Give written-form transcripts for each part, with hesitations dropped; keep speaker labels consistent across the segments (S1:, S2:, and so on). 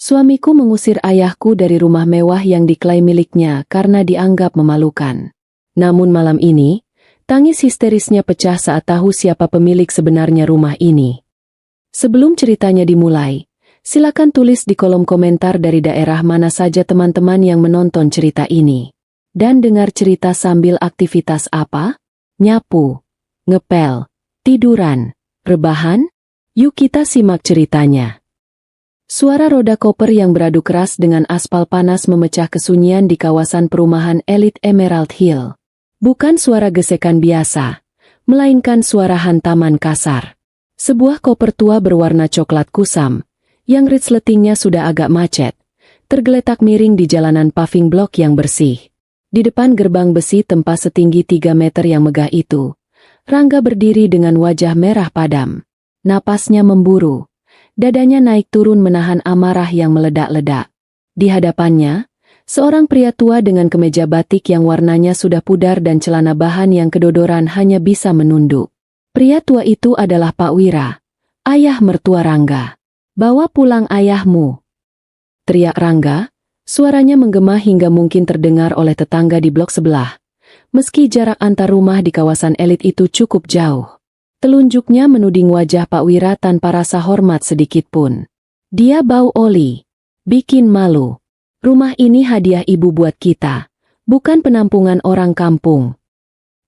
S1: Suamiku mengusir ayahku dari rumah mewah yang diklaim miliknya karena dianggap memalukan. Namun malam ini, tangis histerisnya pecah saat tahu siapa pemilik sebenarnya rumah ini. Sebelum ceritanya dimulai, silakan tulis di kolom komentar dari daerah mana saja teman-teman yang menonton cerita ini. Dan dengar cerita sambil aktivitas apa? Nyapu, ngepel, tiduran, rebahan? Yuk kita simak ceritanya. Suara roda koper yang beradu keras dengan aspal panas memecah kesunyian di kawasan perumahan elit Emerald Hill. Bukan suara gesekan biasa, melainkan suara hantaman kasar. Sebuah koper tua berwarna coklat kusam, yang resletingnya sudah agak macet, tergeletak miring di jalanan paving block yang bersih. Di depan gerbang besi tempat setinggi 3 meter yang megah itu, Rangga berdiri dengan wajah merah padam. Napasnya memburu. Dadanya naik turun menahan amarah yang meledak-ledak. Di hadapannya, seorang pria tua dengan kemeja batik yang warnanya sudah pudar dan celana bahan yang kedodoran hanya bisa menunduk. Pria tua itu adalah Pak Wira, ayah mertua Rangga. "Bawa pulang ayahmu," teriak Rangga, suaranya menggema hingga mungkin terdengar oleh tetangga di blok sebelah. Meski jarak antar rumah di kawasan elit itu cukup jauh. Telunjuknya menuding wajah Pak Wira tanpa rasa hormat sedikit pun. "Dia bau oli. Bikin malu. Rumah ini hadiah ibu buat kita, bukan penampungan orang kampung."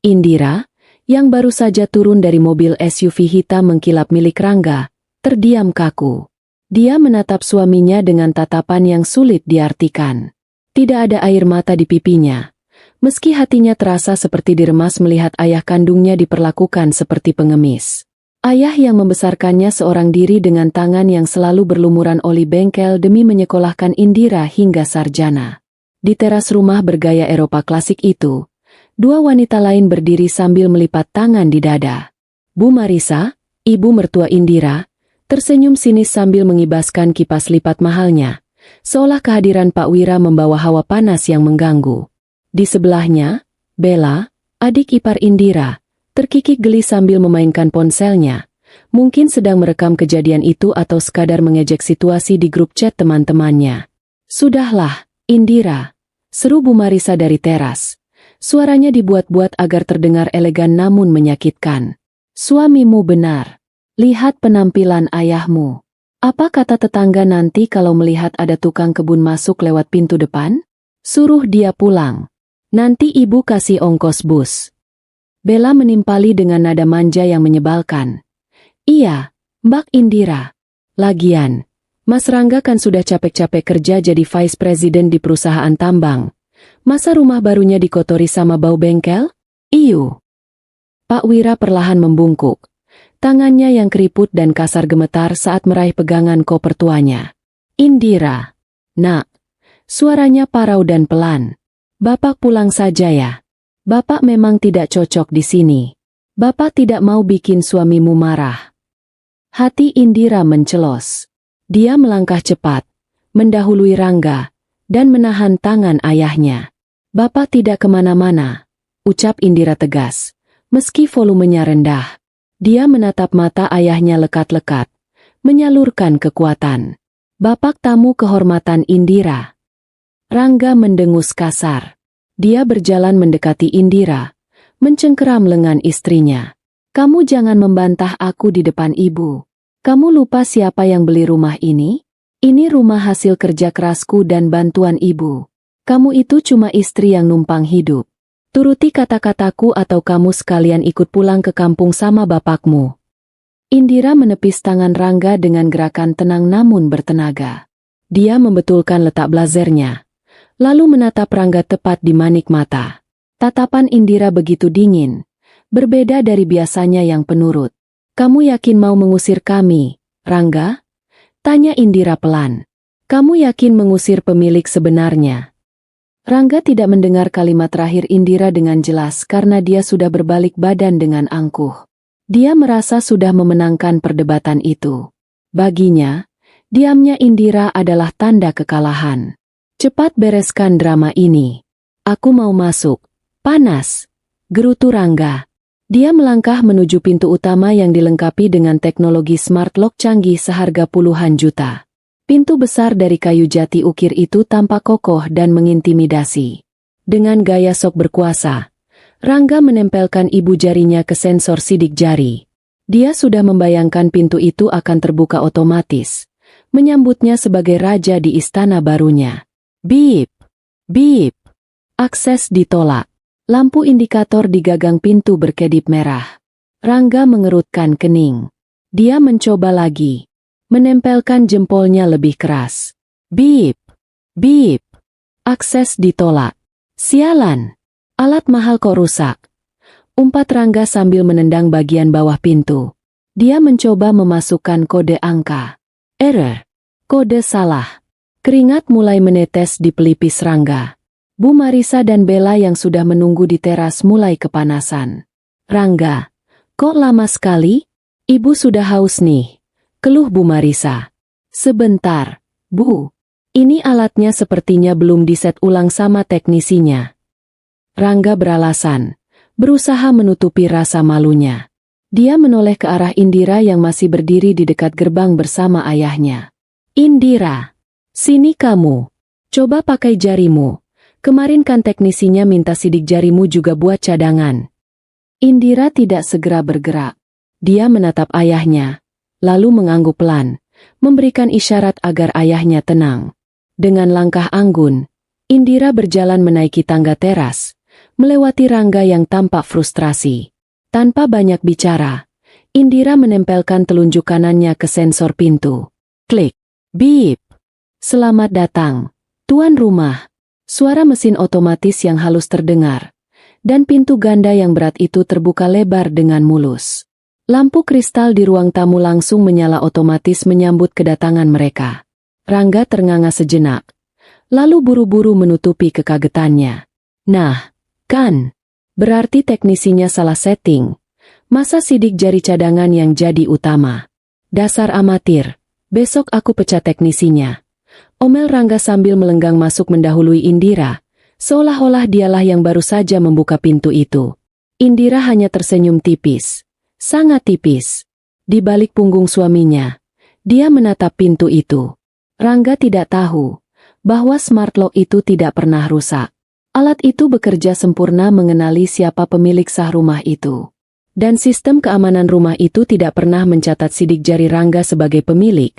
S1: Indira, yang baru saja turun dari mobil SUV hitam mengkilap milik Rangga, terdiam kaku. Dia menatap suaminya dengan tatapan yang sulit diartikan. Tidak ada air mata di pipinya. Meski hatinya terasa seperti diremas melihat ayah kandungnya diperlakukan seperti pengemis. Ayah yang membesarkannya seorang diri dengan tangan yang selalu berlumuran oli bengkel demi menyekolahkan Indira hingga sarjana. Di teras rumah bergaya Eropa klasik itu, dua wanita lain berdiri sambil melipat tangan di dada. Bu Marisa, ibu mertua Indira, tersenyum sinis sambil mengibaskan kipas lipat mahalnya, seolah kehadiran Pak Wira membawa hawa panas yang mengganggu. Di sebelahnya, Bella, adik ipar Indira, terkikik geli sambil memainkan ponselnya. Mungkin sedang merekam kejadian itu atau sekadar mengejek situasi di grup chat teman-temannya. "Sudahlah, Indira," seru Bu Marisa dari teras. Suaranya dibuat-buat agar terdengar elegan namun menyakitkan. "Suamimu benar. Lihat penampilan ayahmu. Apa kata tetangga nanti kalau melihat ada tukang kebun masuk lewat pintu depan? Suruh dia pulang. Nanti ibu kasih ongkos bus." Bella menimpali dengan nada manja yang menyebalkan. "Iya, Mbak Indira. Lagian, Mas Rangga kan sudah capek-capek kerja jadi vice president di perusahaan tambang. Masa rumah barunya dikotori sama bau bengkel? Iyu." Pak Wira perlahan membungkuk. Tangannya yang keriput dan kasar gemetar saat meraih pegangan koper tuanya. "Indira, nak." Suaranya parau dan pelan. "Bapak pulang saja ya. Bapak memang tidak cocok di sini. Bapak tidak mau bikin suamimu marah." Hati Indira mencelos. Dia melangkah cepat, mendahului Rangga, dan menahan tangan ayahnya. "Bapak tidak kemana-mana," ucap Indira tegas, meski volumenya rendah. Dia menatap mata ayahnya lekat-lekat, menyalurkan kekuatan. "Bapak tamu kehormatan Indira." Rangga mendengus kasar. Dia berjalan mendekati Indira, mencengkeram lengan istrinya. "Kamu jangan membantah aku di depan ibu. Kamu lupa siapa yang beli rumah ini? Ini rumah hasil kerja kerasku dan bantuan ibu. Kamu itu cuma istri yang numpang hidup. Turuti kata-kataku atau kamu sekalian ikut pulang ke kampung sama bapakmu." Indira menepis tangan Rangga dengan gerakan tenang namun bertenaga. Dia membetulkan letak blazernya, lalu menatap Rangga tepat di manik mata. Tatapan Indira begitu dingin, berbeda dari biasanya yang penurut. "Kamu yakin mau mengusir kami, Rangga?" tanya Indira pelan. "Kamu yakin mengusir pemilik sebenarnya?" Rangga tidak mendengar kalimat terakhir Indira dengan jelas karena dia sudah berbalik badan dengan angkuh. Dia merasa sudah memenangkan perdebatan itu. Baginya, diamnya Indira adalah tanda kekalahan. "Cepat bereskan drama ini. Aku mau masuk." "Panas," gerutu Rangga. Dia melangkah menuju pintu utama yang dilengkapi dengan teknologi smart lock canggih seharga puluhan juta. Pintu besar dari kayu jati ukir itu tampak kokoh dan mengintimidasi. Dengan gaya sok berkuasa, Rangga menempelkan ibu jarinya ke sensor sidik jari. Dia sudah membayangkan pintu itu akan terbuka otomatis, menyambutnya sebagai raja di istana barunya. Bip! Bip! Akses ditolak. Lampu indikator di gagang pintu berkedip merah. Rangga mengerutkan kening. Dia mencoba lagi. Menempelkan jempolnya lebih keras. Bip! Bip! Akses ditolak. Sialan! Alat mahal kok rusak. Umpat Rangga sambil menendang bagian bawah pintu. Dia mencoba memasukkan kode angka. Error. Kode salah. Keringat mulai menetes di pelipis Rangga. Bu Marisa dan Bella yang sudah menunggu di teras mulai kepanasan. Rangga, kok lama sekali? Ibu sudah haus nih. Keluh Bu Marisa. Sebentar, Bu. Ini alatnya sepertinya belum diset ulang sama teknisinya. Rangga beralasan, berusaha menutupi rasa malunya. Dia menoleh ke arah Indira yang masih berdiri di dekat gerbang bersama ayahnya. Indira, sini kamu. Coba pakai jarimu. Kemarin kan teknisinya minta sidik jarimu juga buat cadangan. Indira tidak segera bergerak. Dia menatap ayahnya, lalu mengangguk pelan, memberikan isyarat agar ayahnya tenang. Dengan langkah anggun, Indira berjalan menaiki tangga teras, melewati Rangga yang tampak frustrasi. Tanpa banyak bicara, Indira menempelkan telunjuk kanannya ke sensor pintu. Klik. Bip. Selamat datang, tuan rumah. Suara mesin otomatis yang halus terdengar, dan pintu ganda yang berat itu terbuka lebar dengan mulus. Lampu kristal di ruang tamu langsung menyala otomatis menyambut kedatangan mereka. Rangga ternganga sejenak, lalu buru-buru menutupi kekagetannya. Nah, kan, berarti teknisinya salah setting. Masa sidik jari cadangan yang jadi utama? Dasar amatir, besok aku pecat teknisinya. Omel Rangga sambil melenggang masuk mendahului Indira, seolah-olah dialah yang baru saja membuka pintu itu. Indira hanya tersenyum tipis. Sangat tipis. Di balik punggung suaminya, dia menatap pintu itu. Rangga tidak tahu bahwa smart lock itu tidak pernah rusak. Alat itu bekerja sempurna mengenali siapa pemilik sah rumah itu. Dan sistem keamanan rumah itu tidak pernah mencatat sidik jari Rangga sebagai pemilik,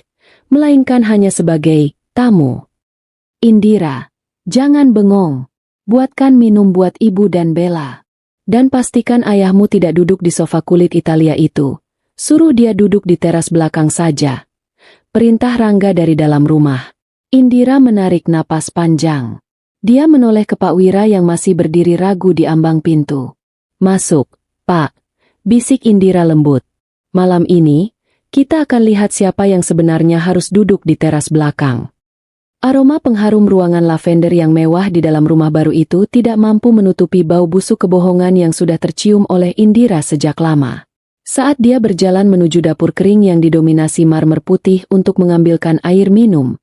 S1: melainkan hanya sebagai tamu. Indira, jangan bengong. Buatkan minum buat ibu dan Bella. Dan pastikan ayahmu tidak duduk di sofa kulit Italia itu. Suruh dia duduk di teras belakang saja. Perintah Rangga dari dalam rumah. Indira menarik napas panjang. Dia menoleh ke Pak Wira yang masih berdiri ragu di ambang pintu. Masuk, Pak. Bisik Indira lembut. Malam ini, kita akan lihat siapa yang sebenarnya harus duduk di teras belakang. Aroma pengharum ruangan lavender yang mewah di dalam rumah baru itu tidak mampu menutupi bau busuk kebohongan yang sudah tercium oleh Indira sejak lama. Saat dia berjalan menuju dapur kering yang didominasi marmer putih untuk mengambilkan air minum,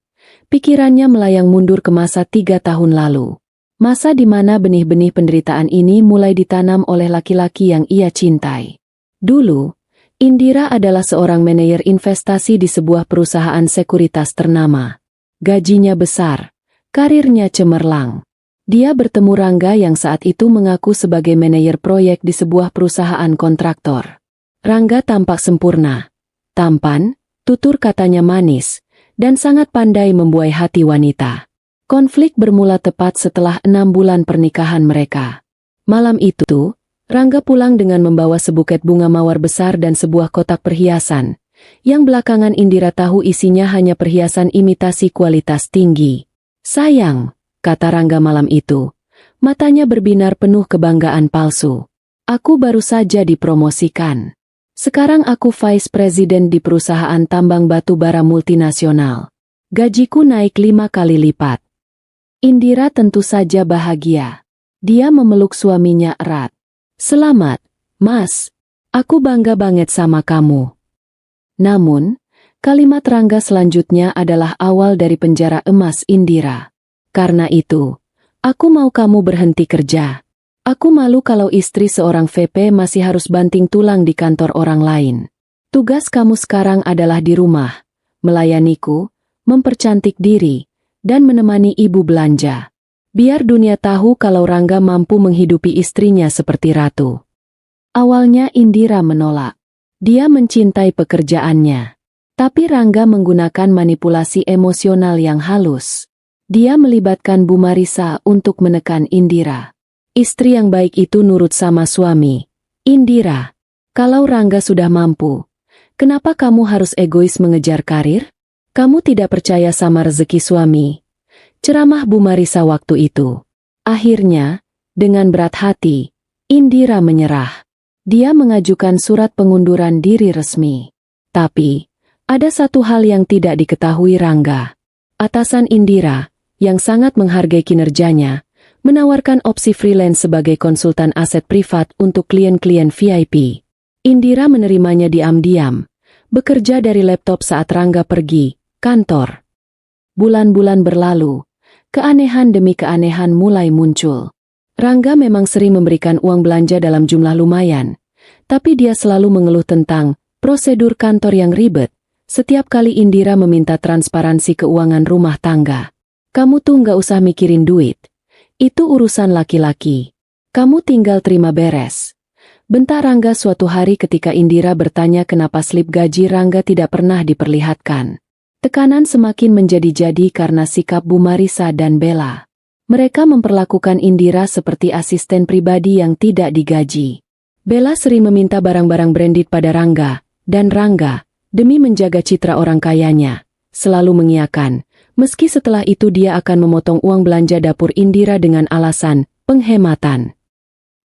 S1: pikirannya melayang mundur ke masa 3 tahun lalu. Masa di mana benih-benih penderitaan ini mulai ditanam oleh laki-laki yang ia cintai. Dulu, Indira adalah seorang manajer investasi di sebuah perusahaan sekuritas ternama. Gajinya besar, karirnya cemerlang. Dia bertemu Rangga yang saat itu mengaku sebagai manajer proyek di sebuah perusahaan kontraktor. Rangga tampak sempurna, tampan, tutur katanya manis, dan sangat pandai membuai hati wanita. Konflik bermula tepat setelah 6 bulan pernikahan mereka. Malam itu, Rangga pulang dengan membawa sebuket bunga mawar besar dan sebuah kotak perhiasan. Yang belakangan Indira tahu isinya hanya perhiasan imitasi kualitas tinggi. Sayang, kata Rangga malam itu. Matanya berbinar penuh kebanggaan palsu. Aku baru saja dipromosikan. Sekarang aku vice president di perusahaan tambang batu bara multinasional. Gajiku naik 5 kali lipat. Indira tentu saja bahagia. Dia memeluk suaminya erat. Selamat, Mas. Aku bangga banget sama kamu. Namun, kalimat Rangga selanjutnya adalah awal dari penjara emas Indira. Karena itu, aku mau kamu berhenti kerja. Aku malu kalau istri seorang VP masih harus banting tulang di kantor orang lain. Tugas kamu sekarang adalah di rumah, melayaniku, mempercantik diri, dan menemani ibu belanja. Biar dunia tahu kalau Rangga mampu menghidupi istrinya seperti ratu. Awalnya Indira menolak. Dia mencintai pekerjaannya. Tapi Rangga menggunakan manipulasi emosional yang halus. Dia melibatkan Bu Marisa untuk menekan Indira. Istri yang baik itu nurut sama suami. Indira, kalau Rangga sudah mampu, kenapa kamu harus egois mengejar karir? Kamu tidak percaya sama rezeki suami. Ceramah Bu Marisa waktu itu. Akhirnya, dengan berat hati, Indira menyerah. Dia mengajukan surat pengunduran diri resmi. Tapi, ada satu hal yang tidak diketahui Rangga. Atasan Indira, yang sangat menghargai kinerjanya, menawarkan opsi freelance sebagai konsultan aset privat untuk klien-klien VIP. Indira menerimanya diam-diam, bekerja dari laptop saat Rangga pergi kantor. Bulan-bulan berlalu, keanehan demi keanehan mulai muncul. Rangga memang sering memberikan uang belanja dalam jumlah lumayan, tapi dia selalu mengeluh tentang prosedur kantor yang ribet. Setiap kali Indira meminta transparansi keuangan rumah tangga. Kamu tuh nggak usah mikirin duit. Itu urusan laki-laki. Kamu tinggal terima beres. Bentak Rangga suatu hari ketika Indira bertanya kenapa slip gaji Rangga tidak pernah diperlihatkan. Tekanan semakin menjadi-jadi karena sikap Bu Marisa dan Bella. Mereka memperlakukan Indira seperti asisten pribadi yang tidak digaji. Bella sering meminta barang-barang branded pada Rangga, dan Rangga, demi menjaga citra orang kayanya, selalu mengiyakan, meski setelah itu dia akan memotong uang belanja dapur Indira dengan alasan penghematan.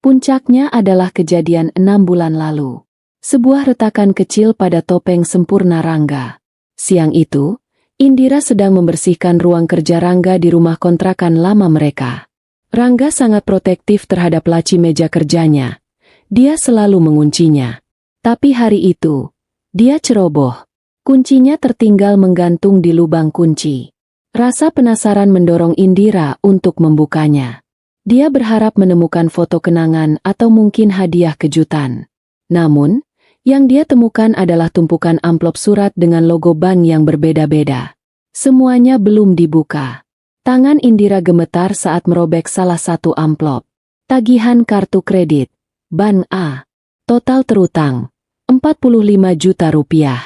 S1: Puncaknya adalah kejadian 6 bulan lalu. Sebuah retakan kecil pada topeng sempurna Rangga. Siang itu, Indira sedang membersihkan ruang kerja Rangga di rumah kontrakan lama mereka. Rangga sangat protektif terhadap laci meja kerjanya. Dia selalu menguncinya. Tapi hari itu, dia ceroboh. Kuncinya tertinggal menggantung di lubang kunci. Rasa penasaran mendorong Indira untuk membukanya. Dia berharap menemukan foto kenangan atau mungkin hadiah kejutan. Namun, yang dia temukan adalah tumpukan amplop surat dengan logo bank yang berbeda-beda. Semuanya belum dibuka. Tangan Indira gemetar saat merobek salah satu amplop. Tagihan kartu kredit. Bank A. Total terutang. 45 juta rupiah.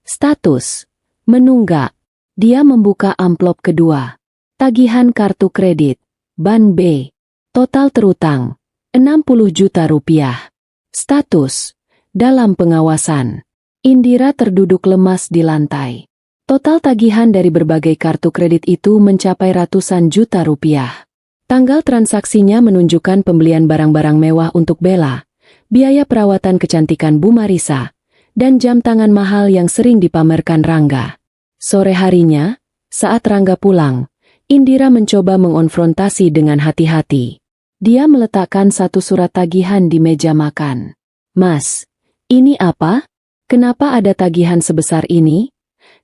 S1: Status. Menunggak. Dia membuka amplop kedua. Tagihan kartu kredit. Bank B. Total terutang. 60 juta rupiah. Status. Dalam pengawasan. Indira terduduk lemas di lantai. Total tagihan dari berbagai kartu kredit itu mencapai ratusan juta rupiah. Tanggal transaksinya menunjukkan pembelian barang-barang mewah untuk Bella, biaya perawatan kecantikan Bu Marisa, dan jam tangan mahal yang sering dipamerkan Rangga. Sore harinya, saat Rangga pulang, Indira mencoba mengonfrontasi dengan hati-hati. Dia meletakkan satu surat tagihan di meja makan. "Mas, ini apa? Kenapa ada tagihan sebesar ini?"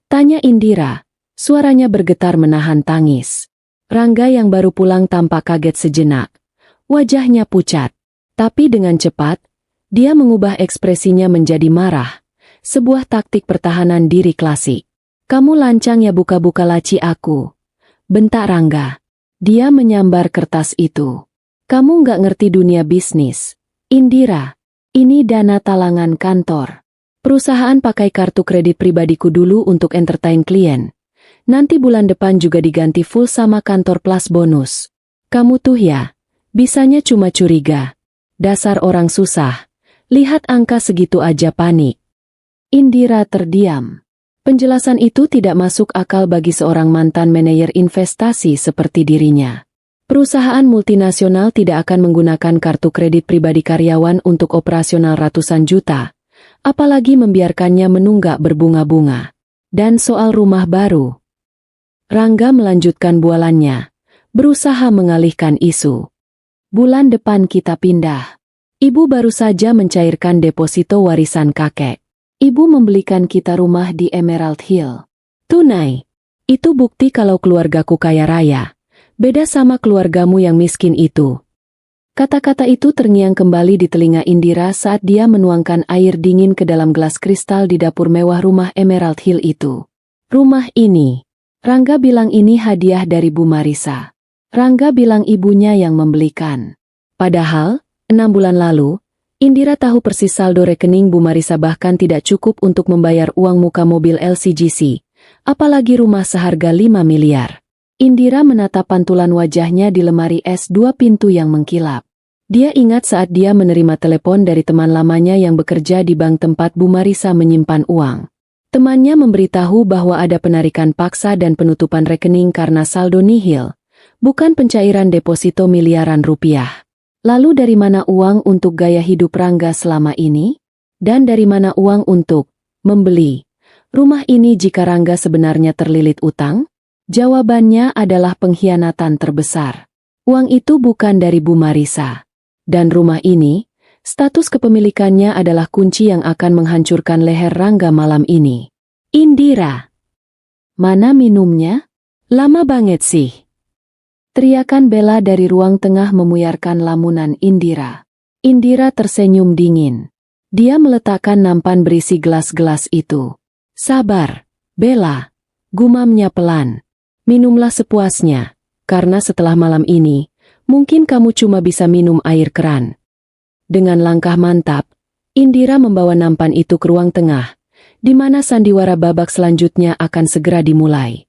S1: tanya Indira. Suaranya bergetar menahan tangis. Rangga yang baru pulang tampak kaget sejenak. Wajahnya pucat. Tapi dengan cepat, dia mengubah ekspresinya menjadi marah. Sebuah taktik pertahanan diri klasik. "Kamu lancang ya buka-buka laci aku," bentak Rangga. Dia menyambar kertas itu. "Kamu nggak ngerti dunia bisnis. Indira, ini dana talangan kantor. Perusahaan pakai kartu kredit pribadiku dulu untuk entertain klien. Nanti bulan depan juga diganti full sama kantor plus bonus. Kamu tuh ya, bisanya cuma curiga. Dasar orang susah. Lihat angka segitu aja panik." Indira terdiam. Penjelasan itu tidak masuk akal bagi seorang mantan manajer investasi seperti dirinya. Perusahaan multinasional tidak akan menggunakan kartu kredit pribadi karyawan untuk operasional ratusan juta, apalagi membiarkannya menunggak berbunga-bunga. Dan soal rumah baru. Rangga melanjutkan bualannya, berusaha mengalihkan isu. "Bulan depan kita pindah. Ibu baru saja mencairkan deposito warisan kakek. Ibu membelikan kita rumah di Emerald Hill. Tunai. Itu bukti kalau keluargaku kaya raya. Beda sama keluargamu yang miskin itu." Kata-kata itu terngiang kembali di telinga Indira saat dia menuangkan air dingin ke dalam gelas kristal di dapur mewah rumah Emerald Hill itu. Rumah ini, Rangga bilang ini hadiah dari Bu Marisa. Rangga bilang ibunya yang membelikan. Padahal, 6 bulan lalu, Indira tahu persis saldo rekening Bu Marisa bahkan tidak cukup untuk membayar uang muka mobil LCGC, apalagi rumah seharga 5 miliar. Indira menatap pantulan wajahnya di lemari es 2 pintu yang mengkilap. Dia ingat saat dia menerima telepon dari teman lamanya yang bekerja di bank tempat Bu Marisa menyimpan uang. Temannya memberitahu bahwa ada penarikan paksa dan penutupan rekening karena saldo nihil, bukan pencairan deposito miliaran rupiah. Lalu dari mana uang untuk gaya hidup Rangga selama ini? Dan dari mana uang untuk membeli rumah ini jika Rangga sebenarnya terlilit utang? Jawabannya adalah pengkhianatan terbesar. Uang itu bukan dari Bu Marisa. Dan rumah ini, status kepemilikannya adalah kunci yang akan menghancurkan leher Rangga malam ini. Indira! Mana minumnya? Lama banget sih. Teriakan Bella dari ruang tengah memuyarkan lamunan Indira. Indira tersenyum dingin. Dia meletakkan nampan berisi gelas-gelas itu. Sabar, Bella. Gumamnya pelan. Minumlah sepuasnya, karena setelah malam ini, mungkin kamu cuma bisa minum air keran. Dengan langkah mantap, Indira membawa nampan itu ke ruang tengah, di mana sandiwara babak selanjutnya akan segera dimulai.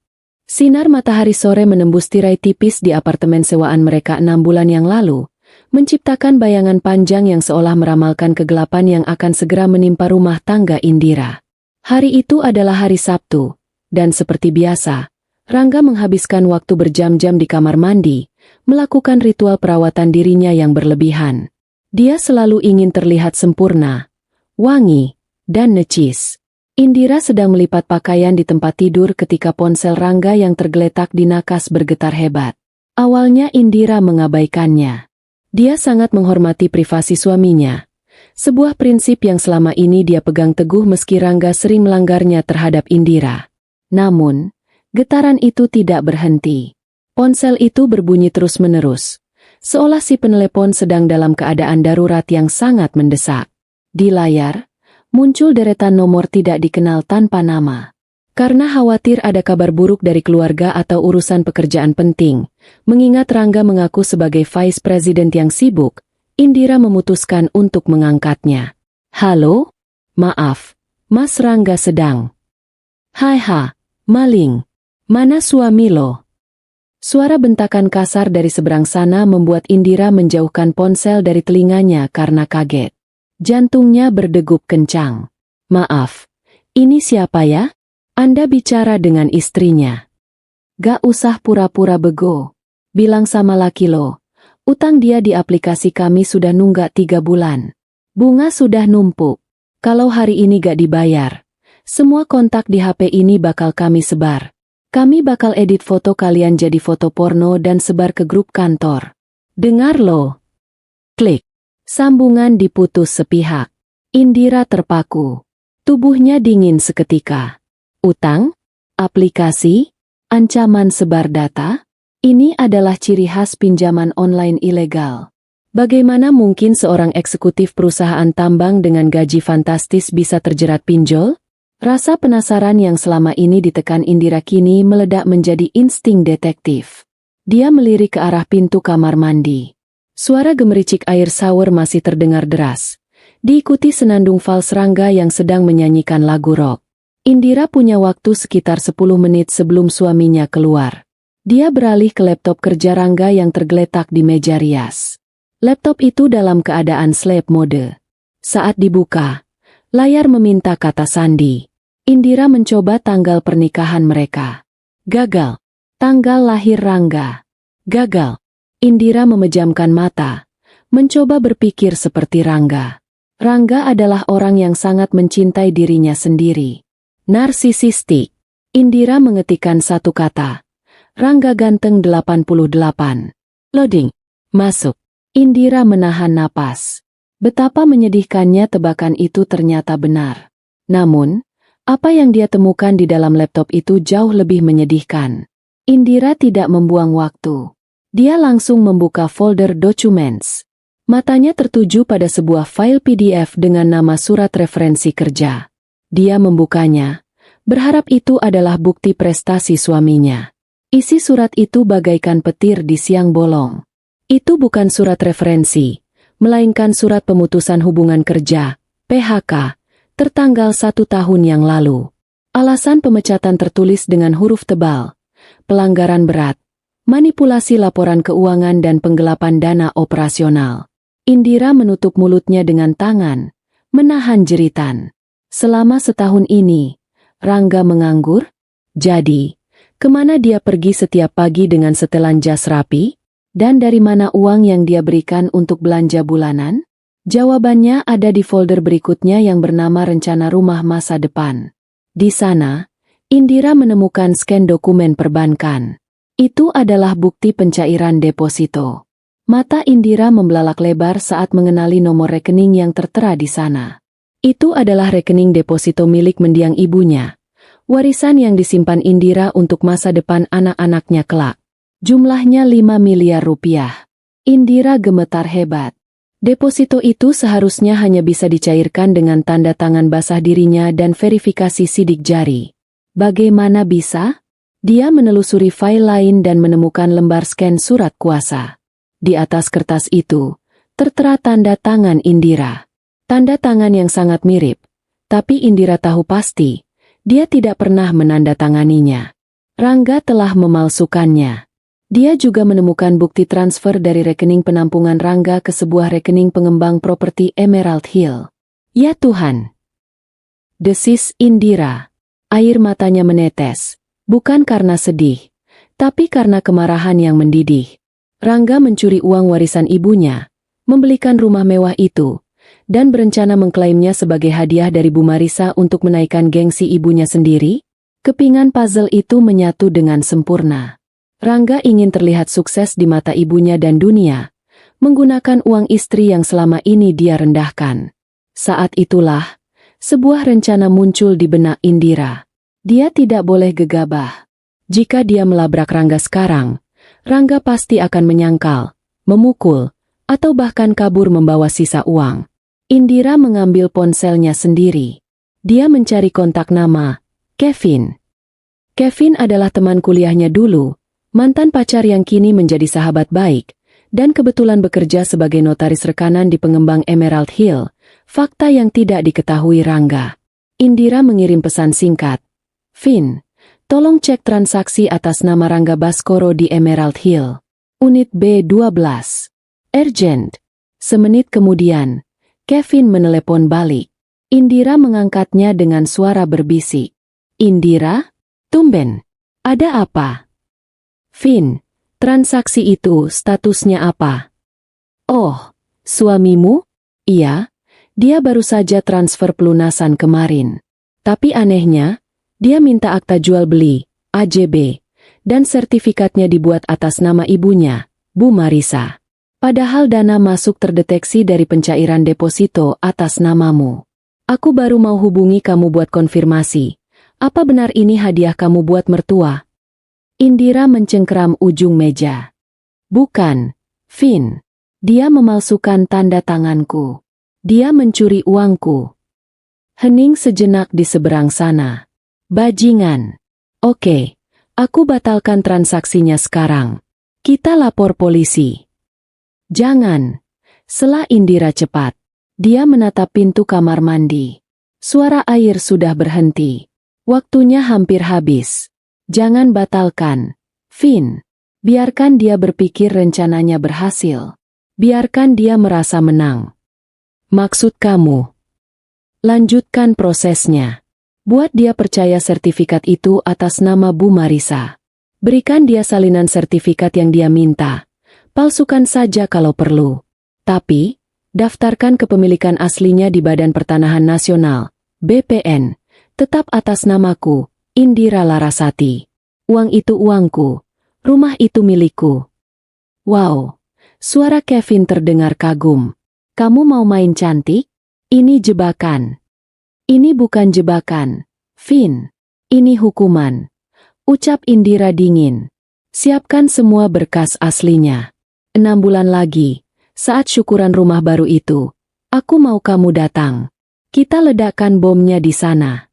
S1: Sinar matahari sore menembus tirai tipis di apartemen sewaan mereka 6 bulan yang lalu, menciptakan bayangan panjang yang seolah meramalkan kegelapan yang akan segera menimpa rumah tangga Indira. Hari itu adalah hari Sabtu, dan seperti biasa, Rangga menghabiskan waktu berjam-jam di kamar mandi, melakukan ritual perawatan dirinya yang berlebihan. Dia selalu ingin terlihat sempurna, wangi, dan necis. Indira sedang melipat pakaian di tempat tidur ketika ponsel Rangga yang tergeletak di nakas bergetar hebat. Awalnya Indira mengabaikannya. Dia sangat menghormati privasi suaminya. Sebuah prinsip yang selama ini dia pegang teguh meski Rangga sering melanggarnya terhadap Indira. Namun, getaran itu tidak berhenti. Ponsel itu berbunyi terus-menerus, seolah si penelepon sedang dalam keadaan darurat yang sangat mendesak. Di layar, muncul deretan nomor tidak dikenal tanpa nama. Karena khawatir ada kabar buruk dari keluarga atau urusan pekerjaan penting, mengingat Rangga mengaku sebagai vice president yang sibuk, Indira memutuskan untuk mengangkatnya. Halo? Maaf, Mas Rangga sedang. Hai maling. Mana suami lo? Suara bentakan kasar dari seberang sana membuat Indira menjauhkan ponsel dari telinganya karena kaget. Jantungnya berdegup kencang. Maaf, ini siapa ya? Anda bicara dengan istrinya. Gak usah pura-pura bego. Bilang sama laki lo. Utang dia di aplikasi kami sudah nunggak 3 bulan. Bunga sudah numpuk. Kalau hari ini gak dibayar, semua kontak di HP ini bakal kami sebar. Kami bakal edit foto kalian jadi foto porno dan sebar ke grup kantor. Dengar lo. Klik. Sambungan diputus sepihak. Indira terpaku. Tubuhnya dingin seketika. Utang? Aplikasi? Ancaman sebar data? Ini adalah ciri khas pinjaman online ilegal. Bagaimana mungkin seorang eksekutif perusahaan tambang dengan gaji fantastis bisa terjerat pinjol? Rasa penasaran yang selama ini ditekan Indira kini meledak menjadi insting detektif. Dia melirik ke arah pintu kamar mandi. Suara gemericik air shower masih terdengar deras, diikuti senandung vals Rangga yang sedang menyanyikan lagu rock. Indira punya waktu sekitar 10 menit sebelum suaminya keluar. Dia beralih ke laptop kerja Rangga yang tergeletak di meja rias. Laptop itu dalam keadaan sleep mode. Saat dibuka, layar meminta kata sandi. Indira mencoba tanggal pernikahan mereka. Gagal. Tanggal lahir Rangga. Gagal. Indira memejamkan mata, mencoba berpikir seperti Rangga. Rangga adalah orang yang sangat mencintai dirinya sendiri. Narsisistik. Indira mengetikkan satu kata. Rangga ganteng 88. Loading. Masuk. Indira menahan napas. Betapa menyedihkannya tebakan itu ternyata benar. Namun, apa yang dia temukan di dalam laptop itu jauh lebih menyedihkan. Indira tidak membuang waktu. Dia langsung membuka folder documents. Matanya tertuju pada sebuah file PDF dengan nama surat referensi kerja. Dia membukanya, Berharap itu adalah bukti prestasi suaminya. Isi surat itu bagaikan petir di siang bolong. Itu bukan surat referensi, melainkan surat pemutusan hubungan kerja, PHK, tertanggal 1 tahun yang lalu. Alasan pemecatan tertulis dengan huruf tebal, pelanggaran berat, manipulasi laporan keuangan dan penggelapan dana operasional. Indira menutup mulutnya dengan tangan, menahan jeritan. Selama setahun ini, Rangga menganggur? Jadi, kemana dia pergi setiap pagi dengan setelan jas rapi? Dan dari mana uang yang dia berikan untuk belanja bulanan? Jawabannya ada di folder berikutnya yang bernama Rencana Rumah Masa Depan. Di sana, Indira menemukan scan dokumen perbankan. Itu adalah bukti pencairan deposito. Mata Indira membelalak lebar saat mengenali nomor rekening yang tertera di sana. Itu adalah rekening deposito milik mendiang ibunya. Warisan yang disimpan Indira untuk masa depan anak-anaknya kelak. Jumlahnya 5 miliar rupiah. Indira gemetar hebat. Deposito itu seharusnya hanya bisa dicairkan dengan tanda tangan basah dirinya dan verifikasi sidik jari. Bagaimana bisa? Dia menelusuri file lain dan menemukan lembar scan surat kuasa. Di atas kertas itu, tertera tanda tangan Indira. Tanda tangan yang sangat mirip, tapi Indira tahu pasti, dia tidak pernah menandatanganinya. Rangga telah memalsukannya. Dia juga menemukan bukti transfer dari rekening penampungan Rangga ke sebuah rekening pengembang properti Emerald Hill. Ya Tuhan! Desis Indira. Air matanya menetes, bukan karena sedih, tapi karena kemarahan yang mendidih. Rangga mencuri uang warisan ibunya, membelikan rumah mewah itu, dan berencana mengklaimnya sebagai hadiah dari Bu Marisa untuk menaikkan gengsi ibunya sendiri. Kepingan puzzle itu menyatu dengan sempurna. Rangga ingin terlihat sukses di mata ibunya dan dunia, menggunakan uang istri yang selama ini dia rendahkan. Saat itulah, sebuah rencana muncul di benak Indira. Dia tidak boleh gegabah. Jika dia melabrak Rangga sekarang, Rangga pasti akan menyangkal, memukul, atau bahkan kabur membawa sisa uang. Indira mengambil ponselnya sendiri. Dia mencari kontak nama, Kevin. Kevin adalah teman kuliahnya dulu, mantan pacar yang kini menjadi sahabat baik, dan kebetulan bekerja sebagai notaris rekanan di pengembang Emerald Hill, fakta yang tidak diketahui Rangga. Indira mengirim pesan singkat. Vin, tolong cek transaksi atas nama Rangga Baskoro di Emerald Hill. Unit B12. Urgent. Semenit kemudian, Kevin menelepon balik. Indira mengangkatnya dengan suara berbisik. Indira? Tumben. Ada apa? Vin, transaksi itu statusnya apa? Oh, suamimu? Iya, dia baru saja transfer pelunasan kemarin. Tapi anehnya, dia minta akta jual beli, AJB, dan sertifikatnya dibuat atas nama ibunya, Bu Marisa. Padahal dana masuk terdeteksi dari pencairan deposito atas namamu. Aku baru mau hubungi kamu buat konfirmasi. Apa benar ini hadiah kamu buat mertua? Indira mencengkeram ujung meja. Bukan, Vin. Dia memalsukan tanda tanganku. Dia mencuri uangku. Hening sejenak di seberang sana. Bajingan. Oke, aku batalkan transaksinya sekarang. Kita lapor polisi. Jangan. Sela Indira cepat. Dia menatap pintu kamar mandi. Suara air sudah berhenti. Waktunya hampir habis. Jangan batalkan. Vin. Biarkan dia berpikir rencananya berhasil. Biarkan dia merasa menang. Maksud kamu? Lanjutkan prosesnya. Buat dia percaya sertifikat itu atas nama Bu Marisa. Berikan dia salinan sertifikat yang dia minta. Palsukan saja kalau perlu. Tapi, daftarkan kepemilikan aslinya di Badan Pertanahan Nasional, BPN, tetap atas namaku, Indira Larasati. Uang itu uangku, rumah itu milikku. Wow, suara Kevin terdengar kagum. Kamu mau main cantik? Ini jebakan. Ini bukan jebakan, Vin. Ini hukuman. Ucap Indira dingin. Siapkan semua berkas aslinya. 6 bulan lagi, saat syukuran rumah baru itu, aku mau kamu datang. Kita ledakkan bomnya di sana.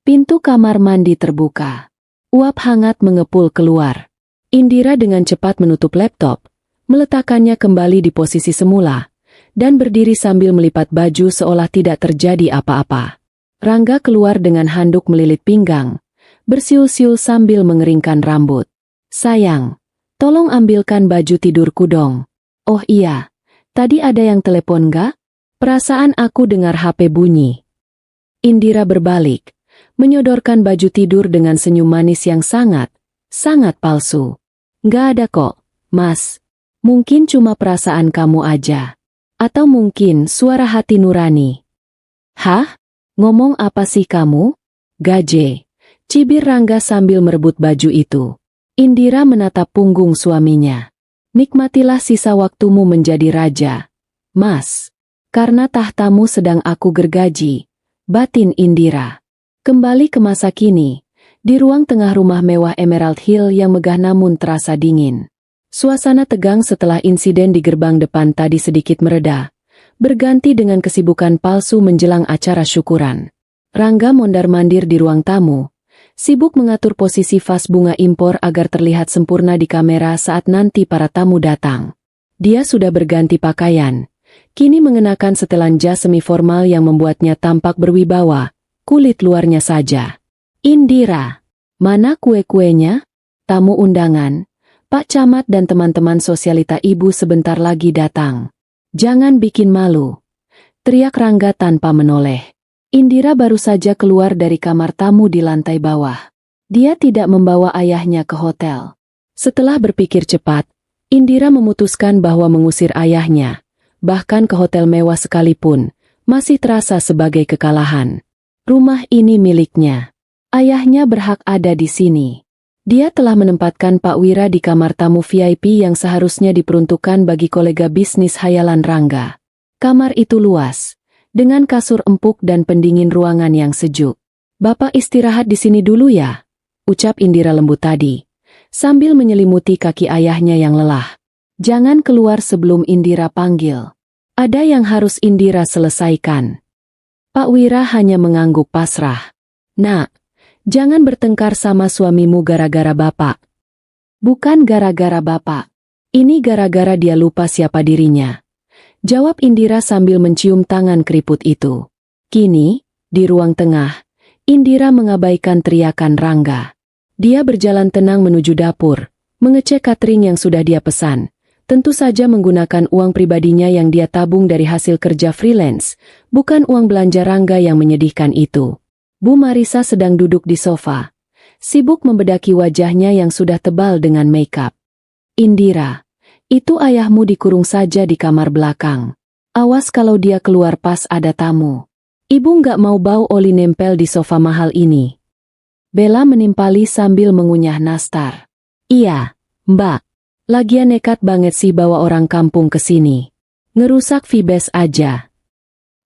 S1: Pintu kamar mandi terbuka. Uap hangat mengepul keluar. Indira dengan cepat menutup laptop, meletakkannya kembali di posisi semula, dan berdiri sambil melipat baju seolah tidak terjadi apa-apa. Rangga keluar dengan handuk melilit pinggang, bersiul-siul sambil mengeringkan rambut. Sayang, tolong ambilkan baju tidurku dong. Oh iya, tadi ada yang telepon gak? Perasaan aku dengar HP bunyi. Indira berbalik, menyodorkan baju tidur dengan senyum manis yang sangat palsu. Gak ada kok, Mas. Mungkin cuma perasaan kamu aja. Atau mungkin suara hati nurani. Hah? Ngomong apa sih kamu? Gaje. Cibir Rangga sambil merebut baju itu. Indira menatap punggung suaminya. Nikmatilah sisa waktumu menjadi raja, Mas. Karena tahtamu sedang aku gergaji. Batin Indira. Kembali ke masa kini, di ruang tengah rumah mewah Emerald Hill yang megah namun terasa dingin. Suasana tegang setelah insiden di gerbang depan tadi sedikit mereda, berganti dengan kesibukan palsu menjelang acara syukuran. Rangga mondar-mandir di ruang tamu, sibuk mengatur posisi vas bunga impor agar terlihat sempurna di kamera saat nanti para tamu datang. Dia sudah berganti pakaian, kini mengenakan setelan jas semi-formal yang membuatnya tampak berwibawa, kulit luarnya saja. Indira, mana kue-kuenya? Tamu undangan, Pak Camat dan teman-teman sosialita ibu sebentar lagi datang. Jangan bikin malu, teriak Rangga tanpa menoleh. Indira baru saja keluar dari kamar tamu di lantai bawah. Dia tidak membawa ayahnya ke hotel. Setelah berpikir cepat, Indira memutuskan bahwa mengusir ayahnya, bahkan ke hotel mewah sekalipun, masih terasa sebagai kekalahan. Rumah ini miliknya. Ayahnya berhak ada di sini. Dia telah menempatkan Pak Wira di kamar tamu VIP yang seharusnya diperuntukkan bagi kolega bisnis hayalan Rangga. Kamar itu luas, dengan kasur empuk dan pendingin ruangan yang sejuk. Bapak istirahat di sini dulu ya, ucap Indira lembut tadi, sambil menyelimuti kaki ayahnya yang lelah. Jangan keluar sebelum Indira panggil. Ada yang harus Indira selesaikan. Pak Wira hanya mengangguk pasrah. Nak, jangan bertengkar sama suamimu gara-gara bapak. Bukan gara-gara bapak. Ini gara-gara dia lupa siapa dirinya. Jawab Indira sambil mencium tangan keriput itu. Kini, di ruang tengah, Indira mengabaikan teriakan Rangga. Dia berjalan tenang menuju dapur, mengecek catering yang sudah dia pesan. Tentu saja menggunakan uang pribadinya yang dia tabung dari hasil kerja freelance, bukan uang belanja Rangga yang menyedihkan itu. Bu Marisa sedang duduk di sofa, sibuk membedaki wajahnya yang sudah tebal dengan makeup. Indira, itu ayahmu dikurung saja di kamar belakang. Awas kalau dia keluar pas ada tamu. Ibu nggak mau bau oli nempel di sofa mahal ini. Bella menimpali sambil mengunyah nastar. Iya, Mbak. Lagian nekat banget sih bawa orang kampung ke sini. Ngerusak vibes aja.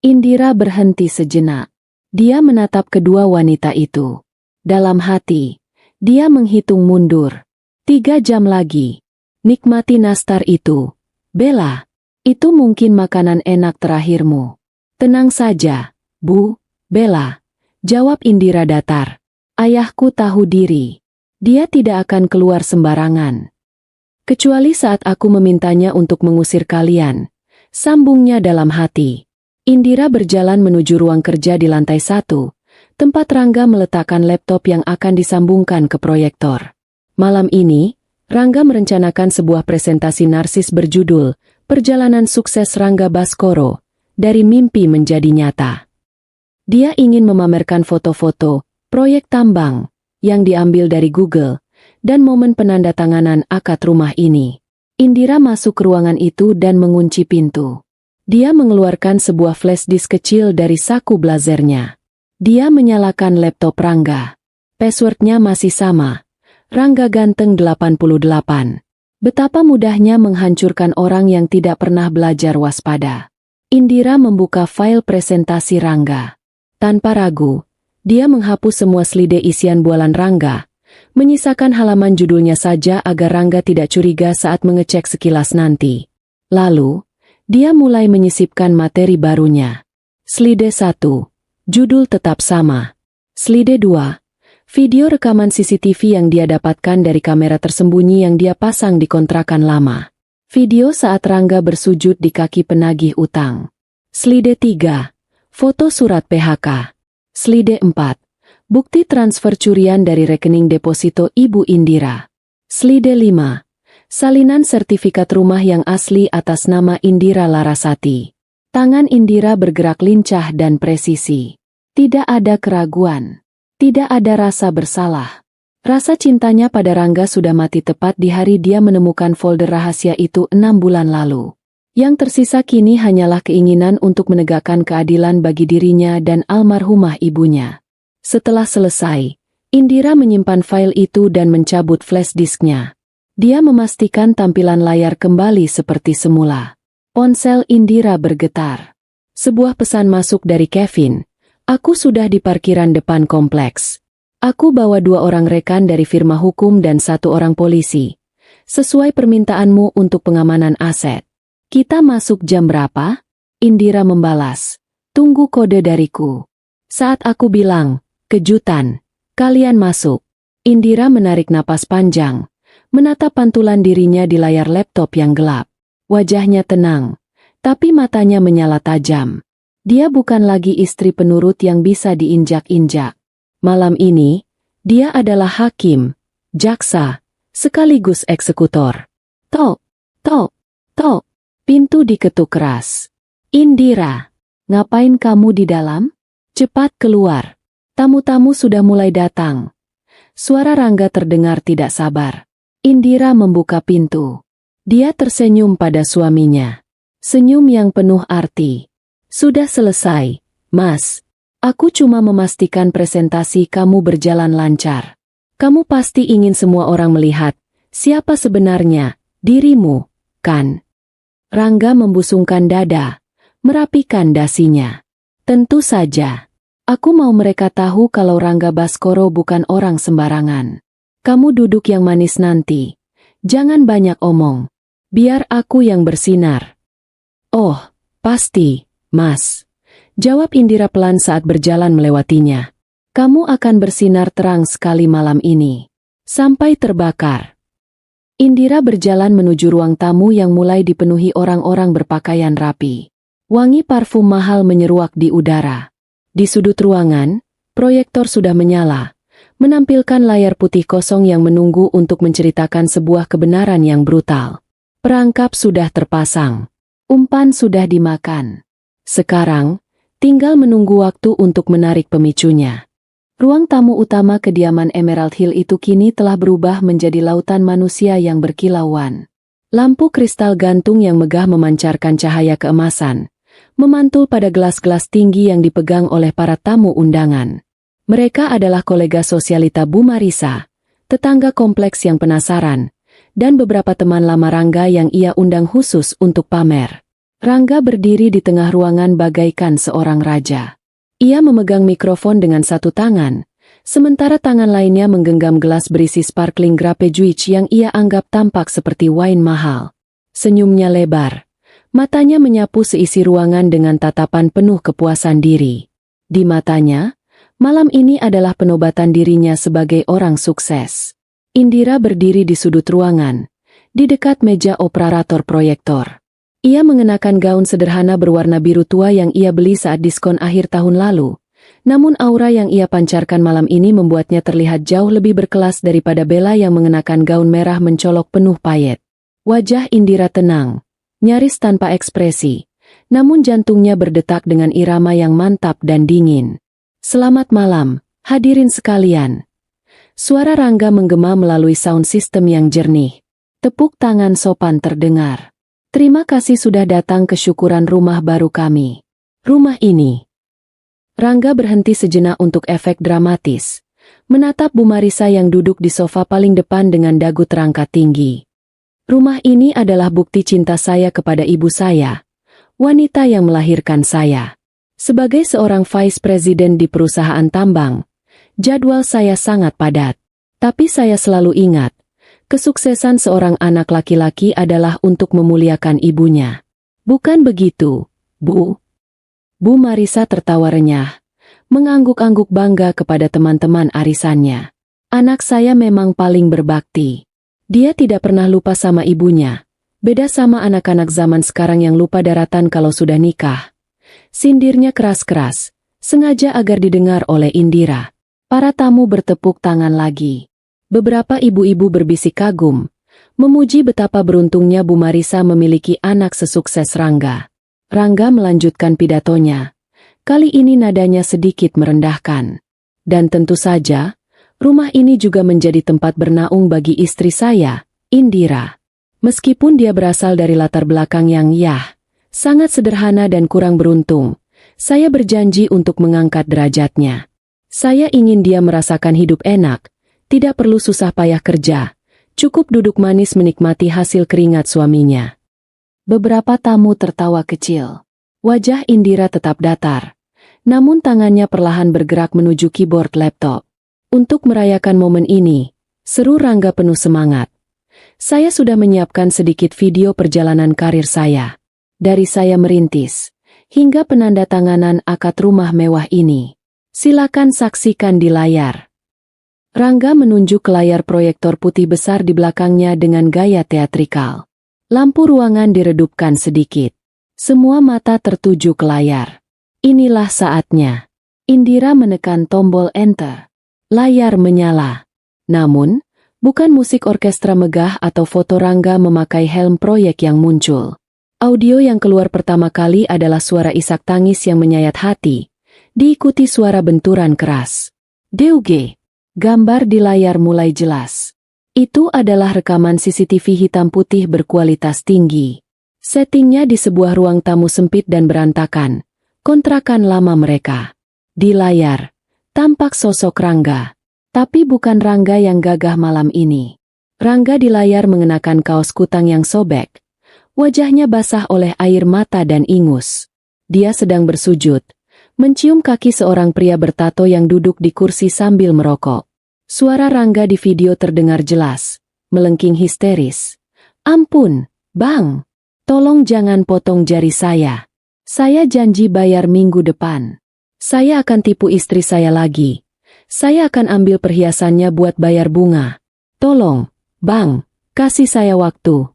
S1: Indira berhenti sejenak. Dia menatap kedua wanita itu. Dalam hati, dia menghitung mundur. 3 jam lagi. Nikmati nastar itu. Bella, itu mungkin makanan enak terakhirmu. Tenang saja, Bu. Bella, jawab Indira datar. Ayahku tahu diri. Dia tidak akan keluar sembarangan. Kecuali saat aku memintanya untuk mengusir kalian, sambungnya dalam hati. Indira berjalan menuju ruang kerja di lantai 1, tempat Rangga meletakkan laptop yang akan disambungkan ke proyektor. Malam ini, Rangga merencanakan sebuah presentasi narsis berjudul Perjalanan Sukses Rangga Baskoro, dari Mimpi Menjadi Nyata. Dia ingin memamerkan foto-foto, proyek tambang, yang diambil dari Google, dan momen penandatanganan akad rumah ini. Indira masuk ke ruangan itu dan mengunci pintu. Dia mengeluarkan sebuah flash disk kecil dari saku blazernya. Dia menyalakan laptop Rangga. Passwordnya masih sama. Rangga Ganteng 88. Betapa mudahnya menghancurkan orang yang tidak pernah belajar waspada. Indira membuka file presentasi Rangga. Tanpa ragu, dia menghapus semua slide isian bualan Rangga, menyisakan halaman judulnya saja agar Rangga tidak curiga saat mengecek sekilas nanti. Lalu, dia mulai menyisipkan materi barunya. Slide 1. Judul tetap sama. Slide 2. Video rekaman CCTV yang dia dapatkan dari kamera tersembunyi yang dia pasang di kontrakan lama. Video saat Rangga bersujud di kaki penagih utang. Slide 3. Foto surat PHK. Slide 4. Bukti transfer curian dari rekening deposito Ibu Indira. Slide 5. Salinan sertifikat rumah yang asli atas nama Indira Larasati. Tangan Indira bergerak lincah dan presisi. Tidak ada keraguan. Tidak ada rasa bersalah. Rasa cintanya pada Rangga sudah mati tepat di hari dia menemukan folder rahasia itu 6 bulan lalu. Yang tersisa kini hanyalah keinginan untuk menegakkan keadilan bagi dirinya dan almarhumah ibunya. Setelah selesai, Indira menyimpan file itu dan mencabut flash disknya. Dia memastikan tampilan layar kembali seperti semula. Ponsel Indira bergetar. Sebuah pesan masuk dari Kevin. Aku sudah di parkiran depan kompleks. Aku bawa 2 orang rekan dari firma hukum dan 1 orang polisi. Sesuai permintaanmu untuk pengamanan aset. Kita masuk jam berapa? Indira membalas. Tunggu kode dariku. Saat aku bilang, kejutan, kalian masuk. Indira menarik napas panjang, menatap pantulan dirinya di layar laptop yang gelap. Wajahnya tenang, tapi matanya menyala tajam. Dia bukan lagi istri penurut yang bisa diinjak-injak. Malam ini, dia adalah hakim, jaksa, sekaligus eksekutor. Tok, tok, tok. Pintu diketuk keras. Indira, ngapain kamu di dalam? Cepat keluar. Tamu-tamu sudah mulai datang. Suara Rangga terdengar tidak sabar. Indira membuka pintu. Dia tersenyum pada suaminya. Senyum yang penuh arti. Sudah selesai, Mas. Aku cuma memastikan presentasi kamu berjalan lancar. Kamu pasti ingin semua orang melihat siapa sebenarnya dirimu, kan? Rangga membusungkan dada, merapikan dasinya. Tentu saja. Aku mau mereka tahu kalau Rangga Baskoro bukan orang sembarangan. Kamu duduk yang manis nanti. Jangan banyak omong. Biar aku yang bersinar. Oh, pasti. Mas, jawab Indira pelan saat berjalan melewatinya. Kamu akan bersinar terang sekali malam ini. Sampai terbakar. Indira berjalan menuju ruang tamu yang mulai dipenuhi orang-orang berpakaian rapi. Wangi parfum mahal menyeruak di udara. Di sudut ruangan, proyektor sudah menyala, menampilkan layar putih kosong yang menunggu untuk menceritakan sebuah kebenaran yang brutal. Perangkap sudah terpasang. Umpan sudah dimakan. Sekarang, tinggal menunggu waktu untuk menarik pemicunya. Ruang tamu utama kediaman Emerald Hill itu kini telah berubah menjadi lautan manusia yang berkilauan. Lampu kristal gantung yang megah memancarkan cahaya keemasan, memantul pada gelas-gelas tinggi yang dipegang oleh para tamu undangan. Mereka adalah kolega sosialita Bu Marisa, tetangga kompleks yang penasaran, dan beberapa teman lama Rangga yang ia undang khusus untuk pamer. Rangga berdiri di tengah ruangan bagaikan seorang raja. Ia memegang mikrofon dengan satu tangan, sementara tangan lainnya menggenggam gelas berisi sparkling grape juice yang ia anggap tampak seperti wine mahal. Senyumnya lebar. Matanya menyapu seisi ruangan dengan tatapan penuh kepuasan diri. Di matanya, malam ini adalah penobatan dirinya sebagai orang sukses. Indira berdiri di sudut ruangan, di dekat meja operator proyektor. Ia mengenakan gaun sederhana berwarna biru tua yang ia beli saat diskon akhir tahun lalu. Namun aura yang ia pancarkan malam ini membuatnya terlihat jauh lebih berkelas daripada Bella yang mengenakan gaun merah mencolok penuh payet. Wajah Indira tenang, nyaris tanpa ekspresi, namun jantungnya berdetak dengan irama yang mantap dan dingin. Selamat malam, hadirin sekalian. Suara Rangga menggema melalui sound system yang jernih. Tepuk tangan sopan terdengar. Terima kasih sudah datang ke syukuran rumah baru kami. Rumah ini. Rangga berhenti sejenak untuk efek dramatis. Menatap Bu Marisa yang duduk di sofa paling depan dengan dagu terangkat tinggi. Rumah ini adalah bukti cinta saya kepada ibu saya, wanita yang melahirkan saya. Sebagai seorang vice president di perusahaan tambang, jadwal saya sangat padat. Tapi saya selalu ingat, kesuksesan seorang anak laki-laki adalah untuk memuliakan ibunya. Bukan begitu, Bu? Bu Marisa tertawa renyah, mengangguk-angguk bangga kepada teman-teman arisannya. Anak saya memang paling berbakti. Dia tidak pernah lupa sama ibunya. Beda sama anak-anak zaman sekarang yang lupa daratan kalau sudah nikah. Sindirnya keras-keras, sengaja agar didengar oleh Indira. Para tamu bertepuk tangan lagi. Beberapa ibu-ibu berbisik kagum, memuji betapa beruntungnya Bu Marisa memiliki anak sesukses Rangga. Rangga melanjutkan pidatonya. Kali ini nadanya sedikit merendahkan. Dan tentu saja, rumah ini juga menjadi tempat bernaung bagi istri saya, Indira. Meskipun dia berasal dari latar belakang yang sangat sederhana dan kurang beruntung, saya berjanji untuk mengangkat derajatnya. Saya ingin dia merasakan hidup enak, tidak perlu susah payah kerja, cukup duduk manis menikmati hasil keringat suaminya. Beberapa tamu tertawa kecil. Wajah Indira tetap datar, namun tangannya perlahan bergerak menuju keyboard laptop. Untuk merayakan momen ini, seru Rangga penuh semangat. Saya sudah menyiapkan sedikit video perjalanan karir saya. Dari saya merintis, hingga penandatanganan akad rumah mewah ini. Silakan saksikan di layar. Rangga menunjuk ke layar proyektor putih besar di belakangnya dengan gaya teatrikal. Lampu ruangan diredupkan sedikit. Semua mata tertuju ke layar. Inilah saatnya. Indira menekan tombol enter. Layar menyala. Namun, bukan musik orkestra megah atau foto Rangga memakai helm proyek yang muncul. Audio yang keluar pertama kali adalah suara isak tangis yang menyayat hati, diikuti suara benturan keras. DUG. Gambar di layar mulai jelas. Itu adalah rekaman CCTV hitam putih berkualitas tinggi. Settingnya di sebuah ruang tamu sempit dan berantakan. Kontrakan lama mereka. Di layar, tampak sosok Rangga. Tapi bukan Rangga yang gagah malam ini. Rangga di layar mengenakan kaos kutang yang sobek. Wajahnya basah oleh air mata dan ingus. Dia sedang bersujud, mencium kaki seorang pria bertato yang duduk di kursi sambil merokok. Suara Rangga di video terdengar jelas, melengking histeris. Ampun, Bang. Tolong jangan potong jari saya. Saya janji bayar minggu depan. Saya akan tipu istri saya lagi. Saya akan ambil perhiasannya buat bayar bunga. Tolong, Bang, kasih saya waktu.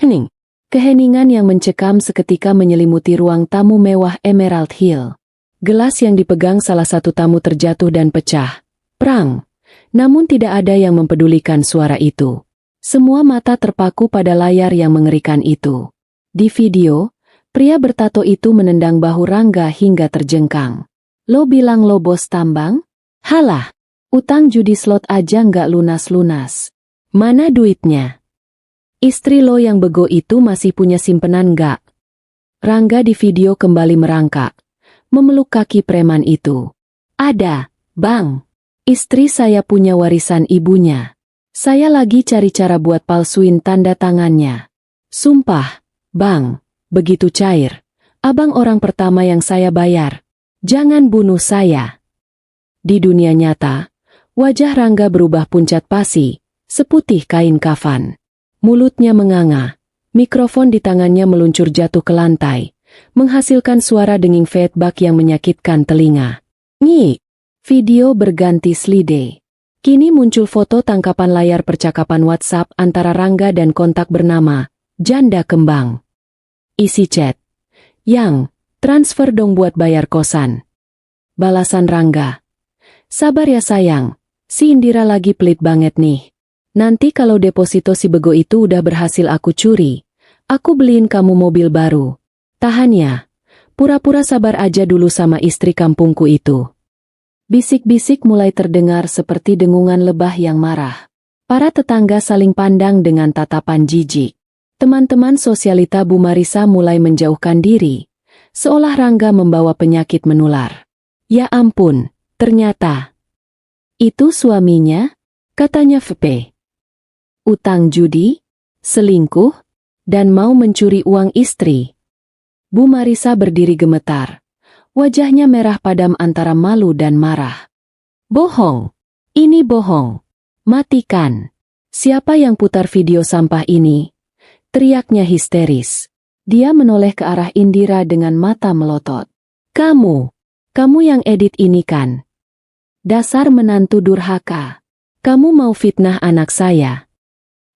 S1: Hening. Keheningan yang mencekam seketika menyelimuti ruang tamu mewah Emerald Hill. Gelas yang dipegang salah satu tamu terjatuh dan pecah. Prang. Namun tidak ada yang mempedulikan suara itu. Semua mata terpaku pada layar yang mengerikan itu. Di video, pria bertato itu menendang bahu Rangga hingga terjengkang. Lo bilang lo bos tambang? Halah, utang judi slot aja nggak lunas-lunas. Mana duitnya? Istri lo yang bego itu masih punya simpenan nggak? Rangga di video kembali merangkak, memeluk kaki preman itu. Ada, Bang. Istri saya punya warisan ibunya. Saya lagi cari cara buat palsuin tanda tangannya. Sumpah, Bang, begitu cair. Abang orang pertama yang saya bayar. Jangan bunuh saya. Di dunia nyata, wajah Rangga berubah puncat pasi, seputih kain kafan. Mulutnya menganga, mikrofon di tangannya meluncur jatuh ke lantai, menghasilkan suara denging feedback yang menyakitkan telinga. Nyi! Video berganti slide. Kini muncul foto tangkapan layar percakapan WhatsApp antara Rangga dan kontak bernama Janda Kembang. Isi chat. Yang, transfer dong buat bayar kosan. Balasan Rangga. Sabar ya sayang, si Indira lagi pelit banget nih. Nanti kalau deposito si bego itu udah berhasil aku curi, aku beliin kamu mobil baru. Tahan ya, pura-pura sabar aja dulu sama istri kampungku itu. Bisik-bisik mulai terdengar seperti dengungan lebah yang marah. Para tetangga saling pandang dengan tatapan jijik. Teman-teman sosialita Bu Marisa mulai menjauhkan diri, seolah Rangga membawa penyakit menular. Ya ampun, ternyata itu suaminya, katanya VP. Utang judi, selingkuh, dan mau mencuri uang istri. Bu Marisa berdiri gemetar. Wajahnya merah padam antara malu dan marah. Bohong. Ini bohong. Matikan. Siapa yang putar video sampah ini? Teriaknya histeris. Dia menoleh ke arah Indira dengan mata melotot. Kamu. Kamu yang edit ini kan? Dasar menantu durhaka. Kamu mau fitnah anak saya?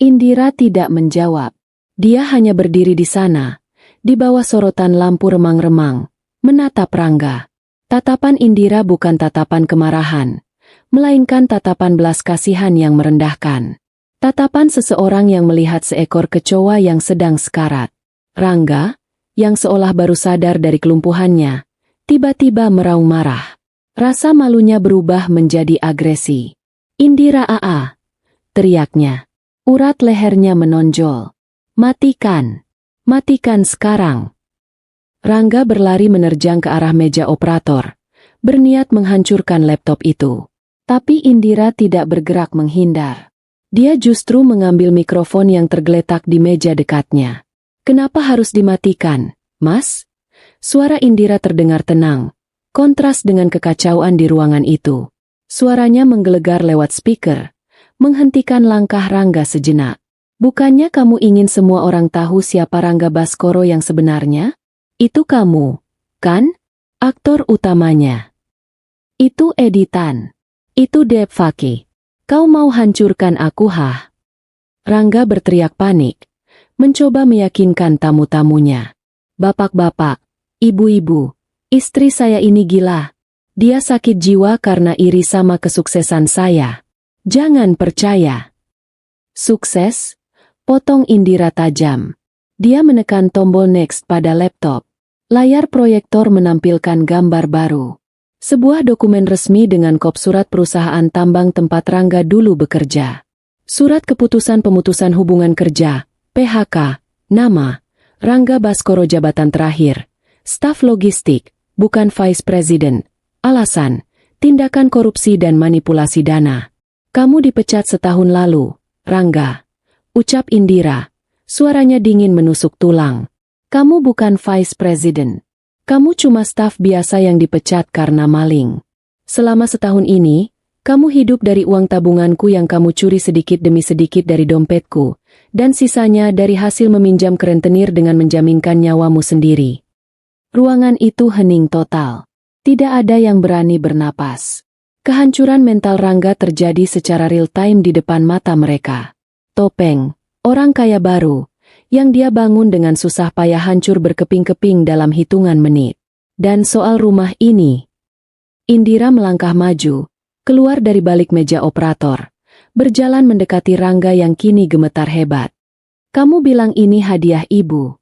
S1: Indira tidak menjawab. Dia hanya berdiri di sana, di bawah sorotan lampu remang-remang, menatap Rangga. Tatapan Indira bukan tatapan kemarahan, melainkan tatapan belas kasihan yang merendahkan. Tatapan seseorang yang melihat seekor kecoa yang sedang sekarat. Rangga, yang seolah baru sadar dari kelumpuhannya, tiba-tiba meraung marah. Rasa malunya berubah menjadi agresi. Indira aa, teriaknya. Urat lehernya menonjol. Matikan! Matikan sekarang! Rangga berlari menerjang ke arah meja operator, berniat menghancurkan laptop itu. Tapi Indira tidak bergerak menghindar. Dia justru mengambil mikrofon yang tergeletak di meja dekatnya. Kenapa harus dimatikan, Mas? Suara Indira terdengar tenang, kontras dengan kekacauan di ruangan itu. Suaranya menggelegar lewat speaker, menghentikan langkah Rangga sejenak. Bukannya kamu ingin semua orang tahu siapa Rangga Baskoro yang sebenarnya? Itu kamu, kan? Aktor utamanya. Itu editan. Itu deepfake. Kau mau hancurkan aku, hah? Rangga berteriak panik, mencoba meyakinkan tamu-tamunya. Bapak-bapak, ibu-ibu, istri saya ini gila. Dia sakit jiwa karena iri sama kesuksesan saya. Jangan percaya. Sukses? Potong Indira tajam. Dia menekan tombol next pada laptop. Layar proyektor menampilkan gambar baru. Sebuah dokumen resmi dengan kop surat perusahaan tambang tempat Rangga dulu bekerja. Surat keputusan pemutusan hubungan kerja, PHK, nama, Rangga Baskoro jabatan terakhir, staf logistik, bukan vice president. Alasan, tindakan korupsi dan manipulasi dana. Kamu dipecat setahun lalu, Rangga. Ucap Indira, suaranya dingin menusuk tulang. Kamu bukan vice president. Kamu cuma staf biasa yang dipecat karena maling. Selama setahun ini, kamu hidup dari uang tabunganku yang kamu curi sedikit demi sedikit dari dompetku, dan sisanya dari hasil meminjam ke rentenir dengan menjaminkan nyawamu sendiri. Ruangan itu hening total. Tidak ada yang berani bernapas. Kehancuran mental Rangga terjadi secara real-time di depan mata mereka. Topeng, orang kaya baru, yang dia bangun dengan susah payah hancur berkeping-keping dalam hitungan menit. Dan soal rumah ini. Indira melangkah maju, keluar dari balik meja operator, berjalan mendekati Rangga yang kini gemetar hebat. Kamu bilang ini hadiah ibu.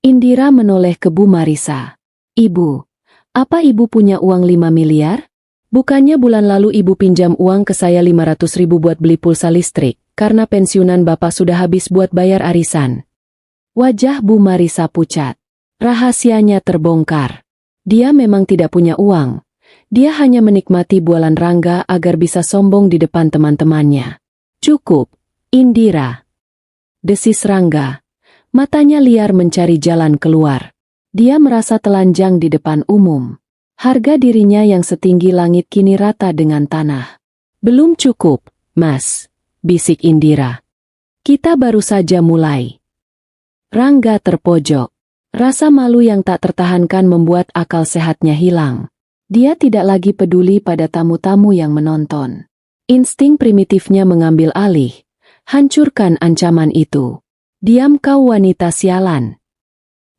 S1: Indira menoleh ke Bu Marisa. Ibu. Apa ibu punya uang 5 miliar? Bukannya bulan lalu ibu pinjam uang ke saya 500.000 buat beli pulsa listrik, karena pensiunan bapak sudah habis buat bayar arisan. Wajah Bu Marisa pucat. Rahasianya terbongkar. Dia memang tidak punya uang. Dia hanya menikmati bualan Rangga agar bisa sombong di depan teman-temannya. Cukup, Indira. Desis Rangga. Matanya liar mencari jalan keluar. Dia merasa telanjang di depan umum. Harga dirinya yang setinggi langit kini rata dengan tanah. Belum cukup, Mas, bisik Indira. Kita baru saja mulai. Rangga terpojok. Rasa malu yang tak tertahankan membuat akal sehatnya hilang. Dia tidak lagi peduli pada tamu-tamu yang menonton. Insting primitifnya mengambil alih. Hancurkan ancaman itu. Diam kau wanita sialan.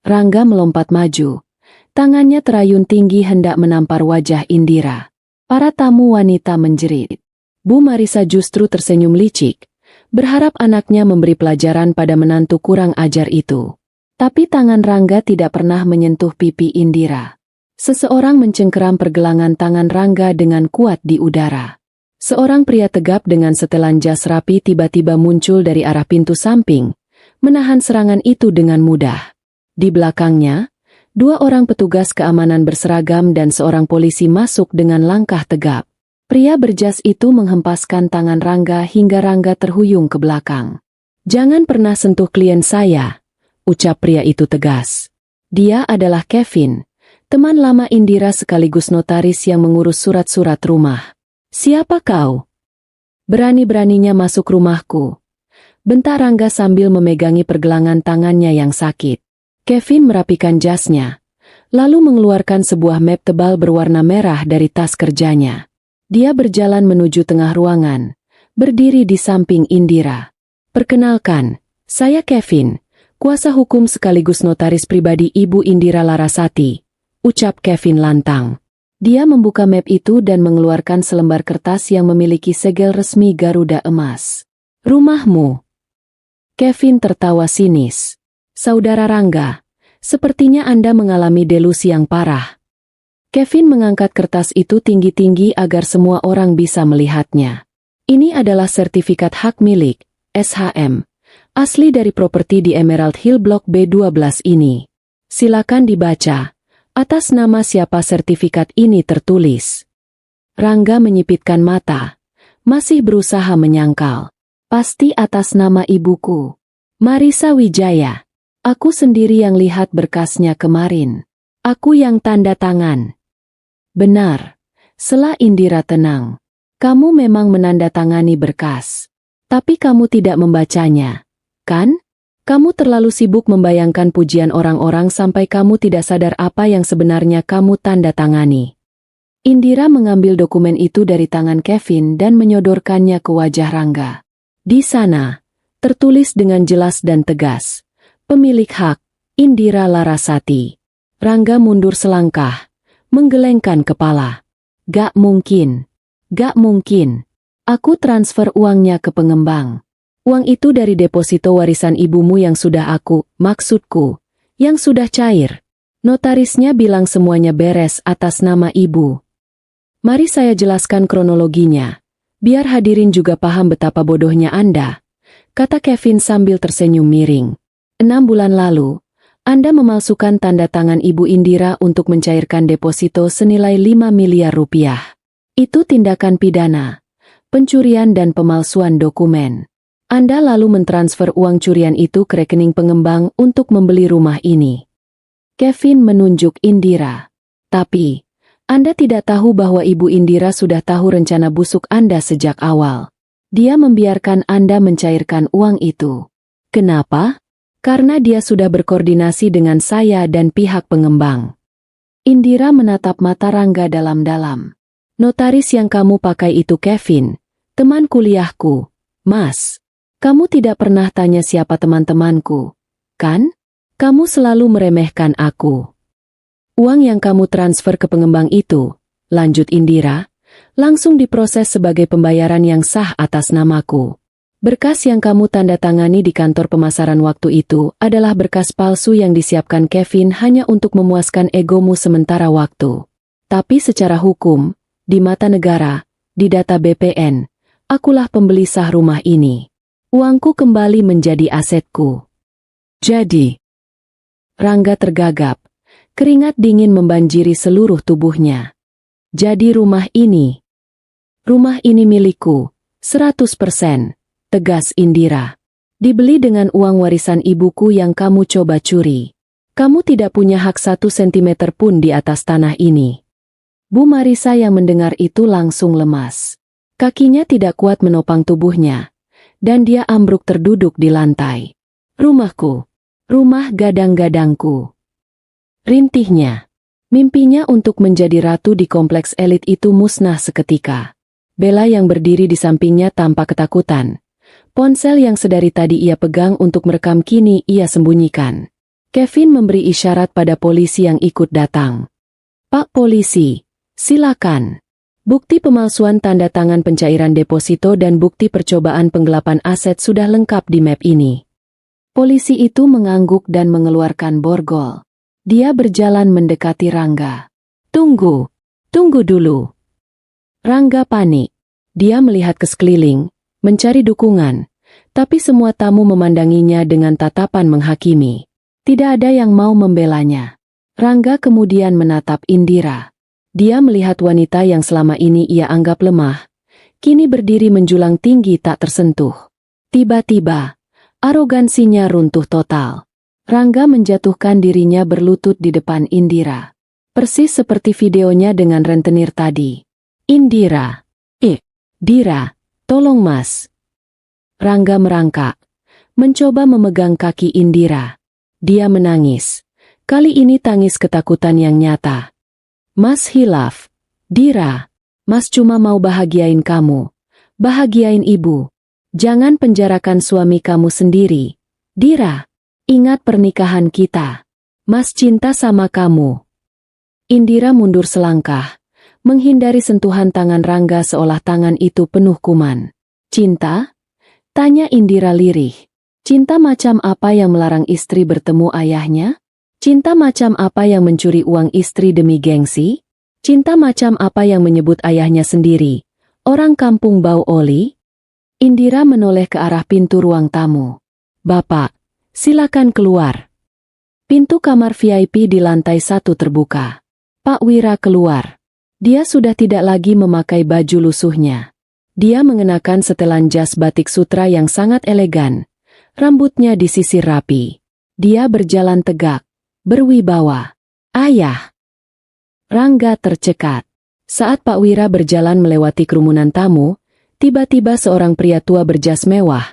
S1: Rangga melompat maju. Tangannya terayun tinggi hendak menampar wajah Indira. Para tamu wanita menjerit. Bu Marisa justru tersenyum licik, berharap anaknya memberi pelajaran pada menantu kurang ajar itu. Tapi tangan Rangga tidak pernah menyentuh pipi Indira. Seseorang mencengkeram pergelangan tangan Rangga dengan kuat di udara. Seorang pria tegap dengan setelan jas rapi tiba-tiba muncul dari arah pintu samping, menahan serangan itu dengan mudah. Di belakangnya, 2 orang petugas keamanan berseragam dan seorang polisi masuk dengan langkah tegap. Pria berjas itu menghempaskan tangan Rangga hingga Rangga terhuyung ke belakang. Jangan pernah sentuh klien saya, ucap pria itu tegas. Dia adalah Kevin, teman lama Indira sekaligus notaris yang mengurus surat-surat rumah. Siapa kau? Berani-beraninya masuk rumahku. Bentak Rangga sambil memegangi pergelangan tangannya yang sakit. Kevin merapikan jasnya, lalu mengeluarkan sebuah map tebal berwarna merah dari tas kerjanya. Dia berjalan menuju tengah ruangan, berdiri di samping Indira. "Perkenalkan, saya Kevin, kuasa hukum sekaligus notaris pribadi Ibu Indira Larasati," ucap Kevin lantang. Dia membuka map itu dan mengeluarkan selembar kertas yang memiliki segel resmi Garuda Emas. "Rumahmu." Kevin tertawa sinis. "Saudara Rangga, sepertinya Anda mengalami delusi yang parah." Kevin mengangkat kertas itu tinggi-tinggi agar semua orang bisa melihatnya. "Ini adalah sertifikat hak milik, SHM, asli dari properti di Emerald Hill Block B12 ini. Silakan dibaca. Atas nama siapa sertifikat ini tertulis?" Rangga menyipitkan mata, masih berusaha menyangkal. "Pasti atas nama ibuku, Marisa Wijaya. Aku sendiri yang lihat berkasnya kemarin. Aku yang tanda tangan." "Benar," sela Indira tenang. "Kamu memang menandatangani berkas. Tapi kamu tidak membacanya, kan? Kamu terlalu sibuk membayangkan pujian orang-orang sampai kamu tidak sadar apa yang sebenarnya kamu tanda tangani." Indira mengambil dokumen itu dari tangan Kevin dan menyodorkannya ke wajah Rangga. Di sana, tertulis dengan jelas dan tegas, "Pemilik hak, Indira Larasati." Rangga mundur selangkah, menggelengkan kepala. "Gak mungkin. Gak mungkin. Aku transfer uangnya ke pengembang. Uang itu dari deposito warisan ibumu yang sudah maksudku, yang sudah cair. Notarisnya bilang semuanya beres atas nama ibu." "Mari saya jelaskan kronologinya, biar hadirin juga paham betapa bodohnya Anda," kata Kevin sambil tersenyum miring. 6 bulan lalu, Anda memalsukan tanda tangan Ibu Indira untuk mencairkan deposito senilai 5 miliar rupiah. Itu tindakan pidana, pencurian dan pemalsuan dokumen. Anda lalu mentransfer uang curian itu ke rekening pengembang untuk membeli rumah ini." Kevin menunjuk Indira. "Tapi, Anda tidak tahu bahwa Ibu Indira sudah tahu rencana busuk Anda sejak awal. Dia membiarkan Anda mencairkan uang itu. Kenapa? Karena dia sudah berkoordinasi dengan saya dan pihak pengembang." Indira menatap mata Rangga dalam-dalam. "Notaris yang kamu pakai itu Kevin, teman kuliahku, Mas. Kamu tidak pernah tanya siapa teman-temanku, kan? Kamu selalu meremehkan aku." "Uang yang kamu transfer ke pengembang itu," lanjut Indira, "langsung diproses sebagai pembayaran yang sah atas namaku. Berkas yang kamu tanda tangani di kantor pemasaran waktu itu adalah berkas palsu yang disiapkan Kevin hanya untuk memuaskan egomu sementara waktu. Tapi secara hukum, di mata negara, di data BPN, akulah pembeli sah rumah ini. Uangku kembali menjadi asetku." "Jadi?" Rangga tergagap, keringat dingin membanjiri seluruh tubuhnya. "Jadi rumah ini milikku, 100%, tegas Indira. Dibeli dengan uang warisan ibuku yang kamu coba curi. Kamu tidak punya hak 1 sentimeter pun di atas tanah ini." Bu Marisa yang mendengar itu langsung lemas. Kakinya tidak kuat menopang tubuhnya, dan dia ambruk terduduk di lantai. "Rumahku, rumah gadang-gadangku." Rintihnya. Mimpinya untuk menjadi ratu di kompleks elit itu musnah seketika. Bella yang berdiri di sampingnya tampak ketakutan. Ponsel yang sedari tadi ia pegang untuk merekam kini ia sembunyikan. Kevin memberi isyarat pada polisi yang ikut datang. "Pak Polisi, silakan. Bukti pemalsuan tanda tangan pencairan deposito dan bukti percobaan penggelapan aset sudah lengkap di map ini." Polisi itu mengangguk dan mengeluarkan borgol. Dia berjalan mendekati Rangga. Tunggu dulu." Rangga panik. Dia melihat ke sekeliling, mencari dukungan, tapi semua tamu memandanginya dengan tatapan menghakimi. Tidak ada yang mau membelanya. Rangga kemudian menatap Indira. Dia melihat wanita yang selama ini ia anggap lemah, kini berdiri menjulang tinggi tak tersentuh. Tiba-tiba, arogansinya runtuh total. Rangga menjatuhkan dirinya berlutut di depan Indira. Persis seperti videonya dengan rentenir tadi. "Indira. Dira, tolong Mas." Rangga merangkak, mencoba memegang kaki Indira. Dia menangis, Kali ini tangis ketakutan yang nyata. Mas hilaf. Dira. Mas cuma mau bahagiain kamu. Bahagiain ibu. Jangan penjarakan suami kamu sendiri. Dira. Ingat pernikahan kita. Mas cinta sama kamu. Indira mundur selangkah, menghindari sentuhan tangan Rangga seolah tangan itu penuh kuman. Cinta? Tanya Indira lirih. Cinta macam apa yang melarang istri bertemu ayahnya? Cinta macam apa yang mencuri uang istri demi gengsi? Cinta macam apa yang menyebut ayahnya sendiri? Orang kampung bau oli? Indira menoleh ke arah pintu ruang tamu. Bapak, silakan keluar. Pintu kamar VIP di lantai 1 terbuka. Pak Wira keluar. Dia sudah tidak lagi memakai baju lusuhnya. Dia mengenakan setelan jas batik sutra yang sangat elegan. Rambutnya disisir rapi. Dia berjalan tegak, berwibawa. Ayah! Rangga tercekat. Saat Pak Wira berjalan melewati kerumunan tamu, tiba-tiba seorang pria tua berjas mewah,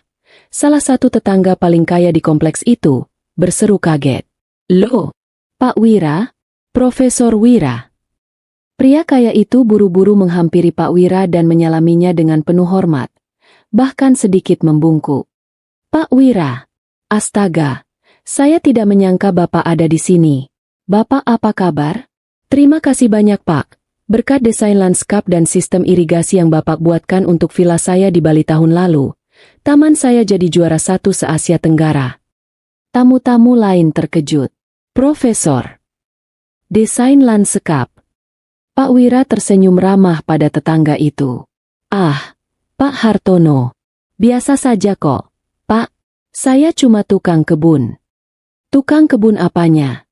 S1: salah satu tetangga paling kaya di kompleks itu, berseru kaget. Loh, Pak Wira? Profesor Wira. Pria kaya itu buru-buru menghampiri Pak Wira dan menyalaminya dengan penuh hormat, bahkan sedikit membungkuk. Pak Wira. Astaga, saya tidak menyangka Bapak ada di sini. Bapak apa kabar? Terima kasih banyak Pak. Berkat desain lanskap dan sistem irigasi yang Bapak buatkan untuk villa saya di Bali tahun lalu, taman saya jadi juara 1 se-Asia Tenggara. Tamu-tamu lain terkejut. Profesor. Desain lanskap. Pak Wira tersenyum ramah pada tetangga itu. Ah, Pak Hartono. Biasa saja kok. Pak, saya cuma tukang kebun. Tukang kebun apanya?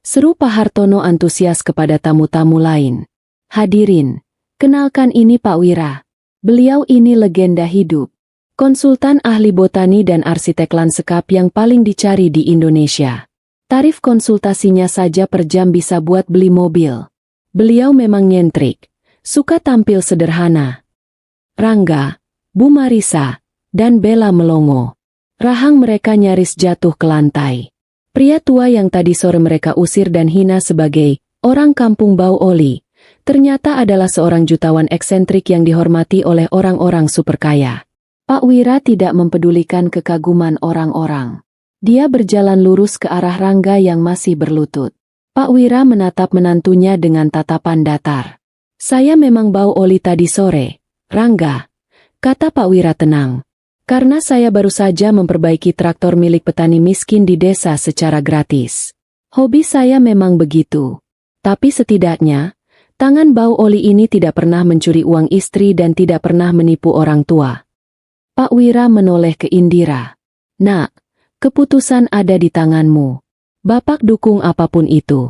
S1: Seru Pak Hartono antusias kepada tamu-tamu lain. Hadirin, kenalkan ini Pak Wira. Beliau ini legenda hidup. Konsultan ahli botani dan arsitek lanskap yang paling dicari di Indonesia. Tarif konsultasinya saja per jam bisa buat beli mobil. Beliau memang nyentrik, suka tampil sederhana. Rangga, Bu Marisa, dan Bella melongo. Rahang mereka nyaris jatuh ke lantai. Pria tua yang tadi sore mereka usir dan hina sebagai orang kampung bau oli, ternyata adalah seorang jutawan eksentrik yang dihormati oleh orang-orang super kaya. Pak Wira tidak mempedulikan kekaguman orang-orang. Dia berjalan lurus ke arah Rangga yang masih berlutut. Pak Wira menatap menantunya dengan tatapan datar. Saya memang bau oli tadi sore, Rangga, kata Pak Wira tenang. Karena saya baru saja memperbaiki traktor milik petani miskin di desa secara gratis. Hobi saya memang begitu. Tapi setidaknya, tangan bau oli ini tidak pernah mencuri uang istri dan tidak pernah menipu orang tua. Pak Wira menoleh ke Indira. Nak, keputusan ada di tanganmu. Bapak dukung apapun itu.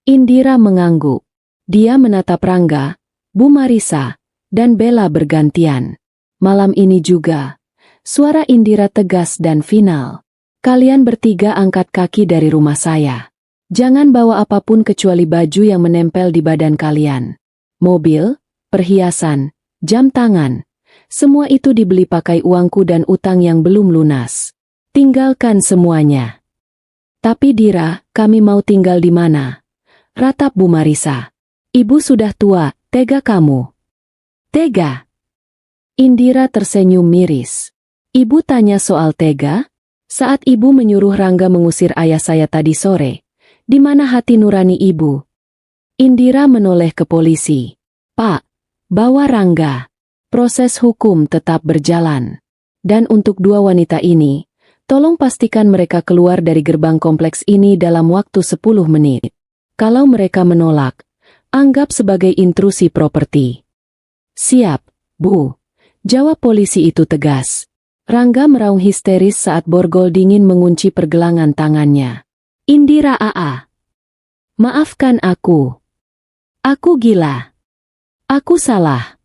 S1: Indira mengangguk. Dia menatap Rangga, Bu Marisa, dan Bella bergantian. Malam ini juga. Suara Indira tegas dan final. Kalian bertiga angkat kaki dari rumah saya. Jangan bawa apapun kecuali baju yang menempel di badan kalian. Mobil, perhiasan, jam tangan. Semua itu dibeli pakai uangku dan utang yang belum lunas. Tinggalkan semuanya. Tapi Dira, kami mau tinggal di mana? Ratap Bu Marisa. Ibu sudah tua, tega kamu. Tega? Indira tersenyum miris. Ibu tanya soal tega? Saat ibu menyuruh Rangga mengusir ayah saya tadi sore, di mana hati nurani ibu? Indira menoleh ke polisi. Pak, bawa Rangga. Proses hukum tetap berjalan. Dan untuk dua wanita ini, tolong pastikan mereka keluar dari gerbang kompleks ini dalam waktu 10 menit. Kalau mereka menolak, anggap sebagai intrusi properti. Siap, Bu. Jawab polisi itu tegas. Rangga meraung histeris saat borgol dingin mengunci pergelangan tangannya. Indira AA. Maafkan aku. Aku gila. Aku salah.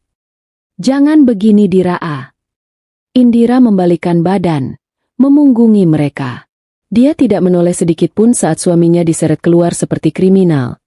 S1: Jangan begini Dira A. Indira membalikkan badan, memunggungi mereka. Dia tidak menoleh sedikit pun saat suaminya diseret keluar seperti kriminal.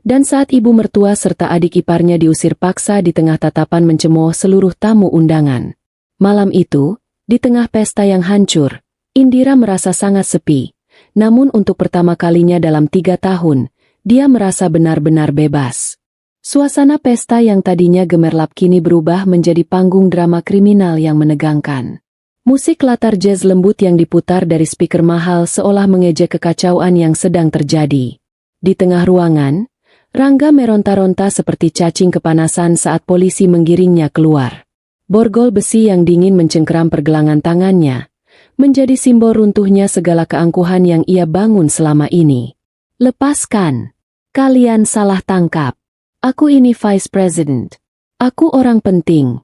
S1: Dan saat ibu mertua serta adik iparnya diusir paksa di tengah tatapan mencemooh seluruh tamu undangan. Malam itu, di tengah pesta yang hancur, Indira merasa sangat sepi, Namun untuk pertama kalinya dalam 3 tahun, dia merasa benar-benar bebas. Suasana pesta yang tadinya gemerlap kini berubah menjadi panggung drama kriminal yang menegangkan. Musik latar jazz lembut yang diputar dari speaker mahal seolah mengejek kekacauan yang sedang terjadi. Di tengah ruangan, Rangga meronta-ronta seperti cacing kepanasan saat polisi menggiringnya keluar. Borgol besi yang dingin mencengkeram pergelangan tangannya, menjadi simbol runtuhnya segala keangkuhan yang ia bangun selama ini. "Lepaskan! Kalian salah tangkap. Aku ini Vice President. Aku orang penting,"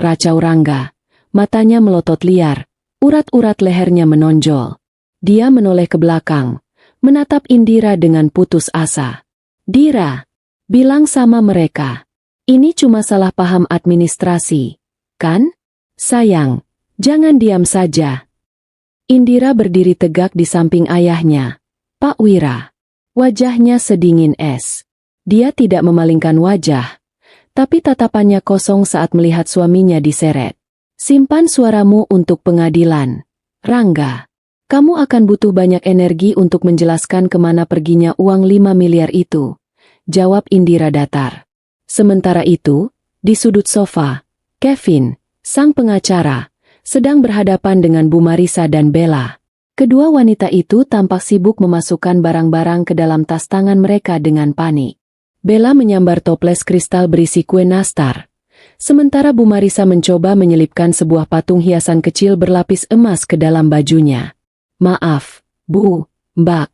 S1: racau Rangga. Matanya melotot liar, urat-urat lehernya menonjol. Dia menoleh ke belakang, menatap Indira dengan putus asa. "Dira, bilang sama mereka. Ini cuma salah paham administrasi, kan? Sayang, jangan diam saja." Indira berdiri tegak di samping ayahnya, Pak Wira. Wajahnya sedingin es. Dia tidak memalingkan wajah, tapi tatapannya kosong saat melihat suaminya diseret. "Simpan suaramu untuk pengadilan, Rangga. Kamu akan butuh banyak energi untuk menjelaskan kemana perginya uang 5 miliar itu," jawab Indira datar. Sementara itu, di sudut sofa, Kevin, sang pengacara, sedang berhadapan dengan Bu Marisa dan Bella. Kedua wanita itu tampak sibuk memasukkan barang-barang ke dalam tas tangan mereka dengan panik. Bella menyambar toples kristal berisi kue nastar, sementara Bu Marisa mencoba menyelipkan sebuah patung hiasan kecil berlapis emas ke dalam bajunya. "Maaf, Bu, Mbak,"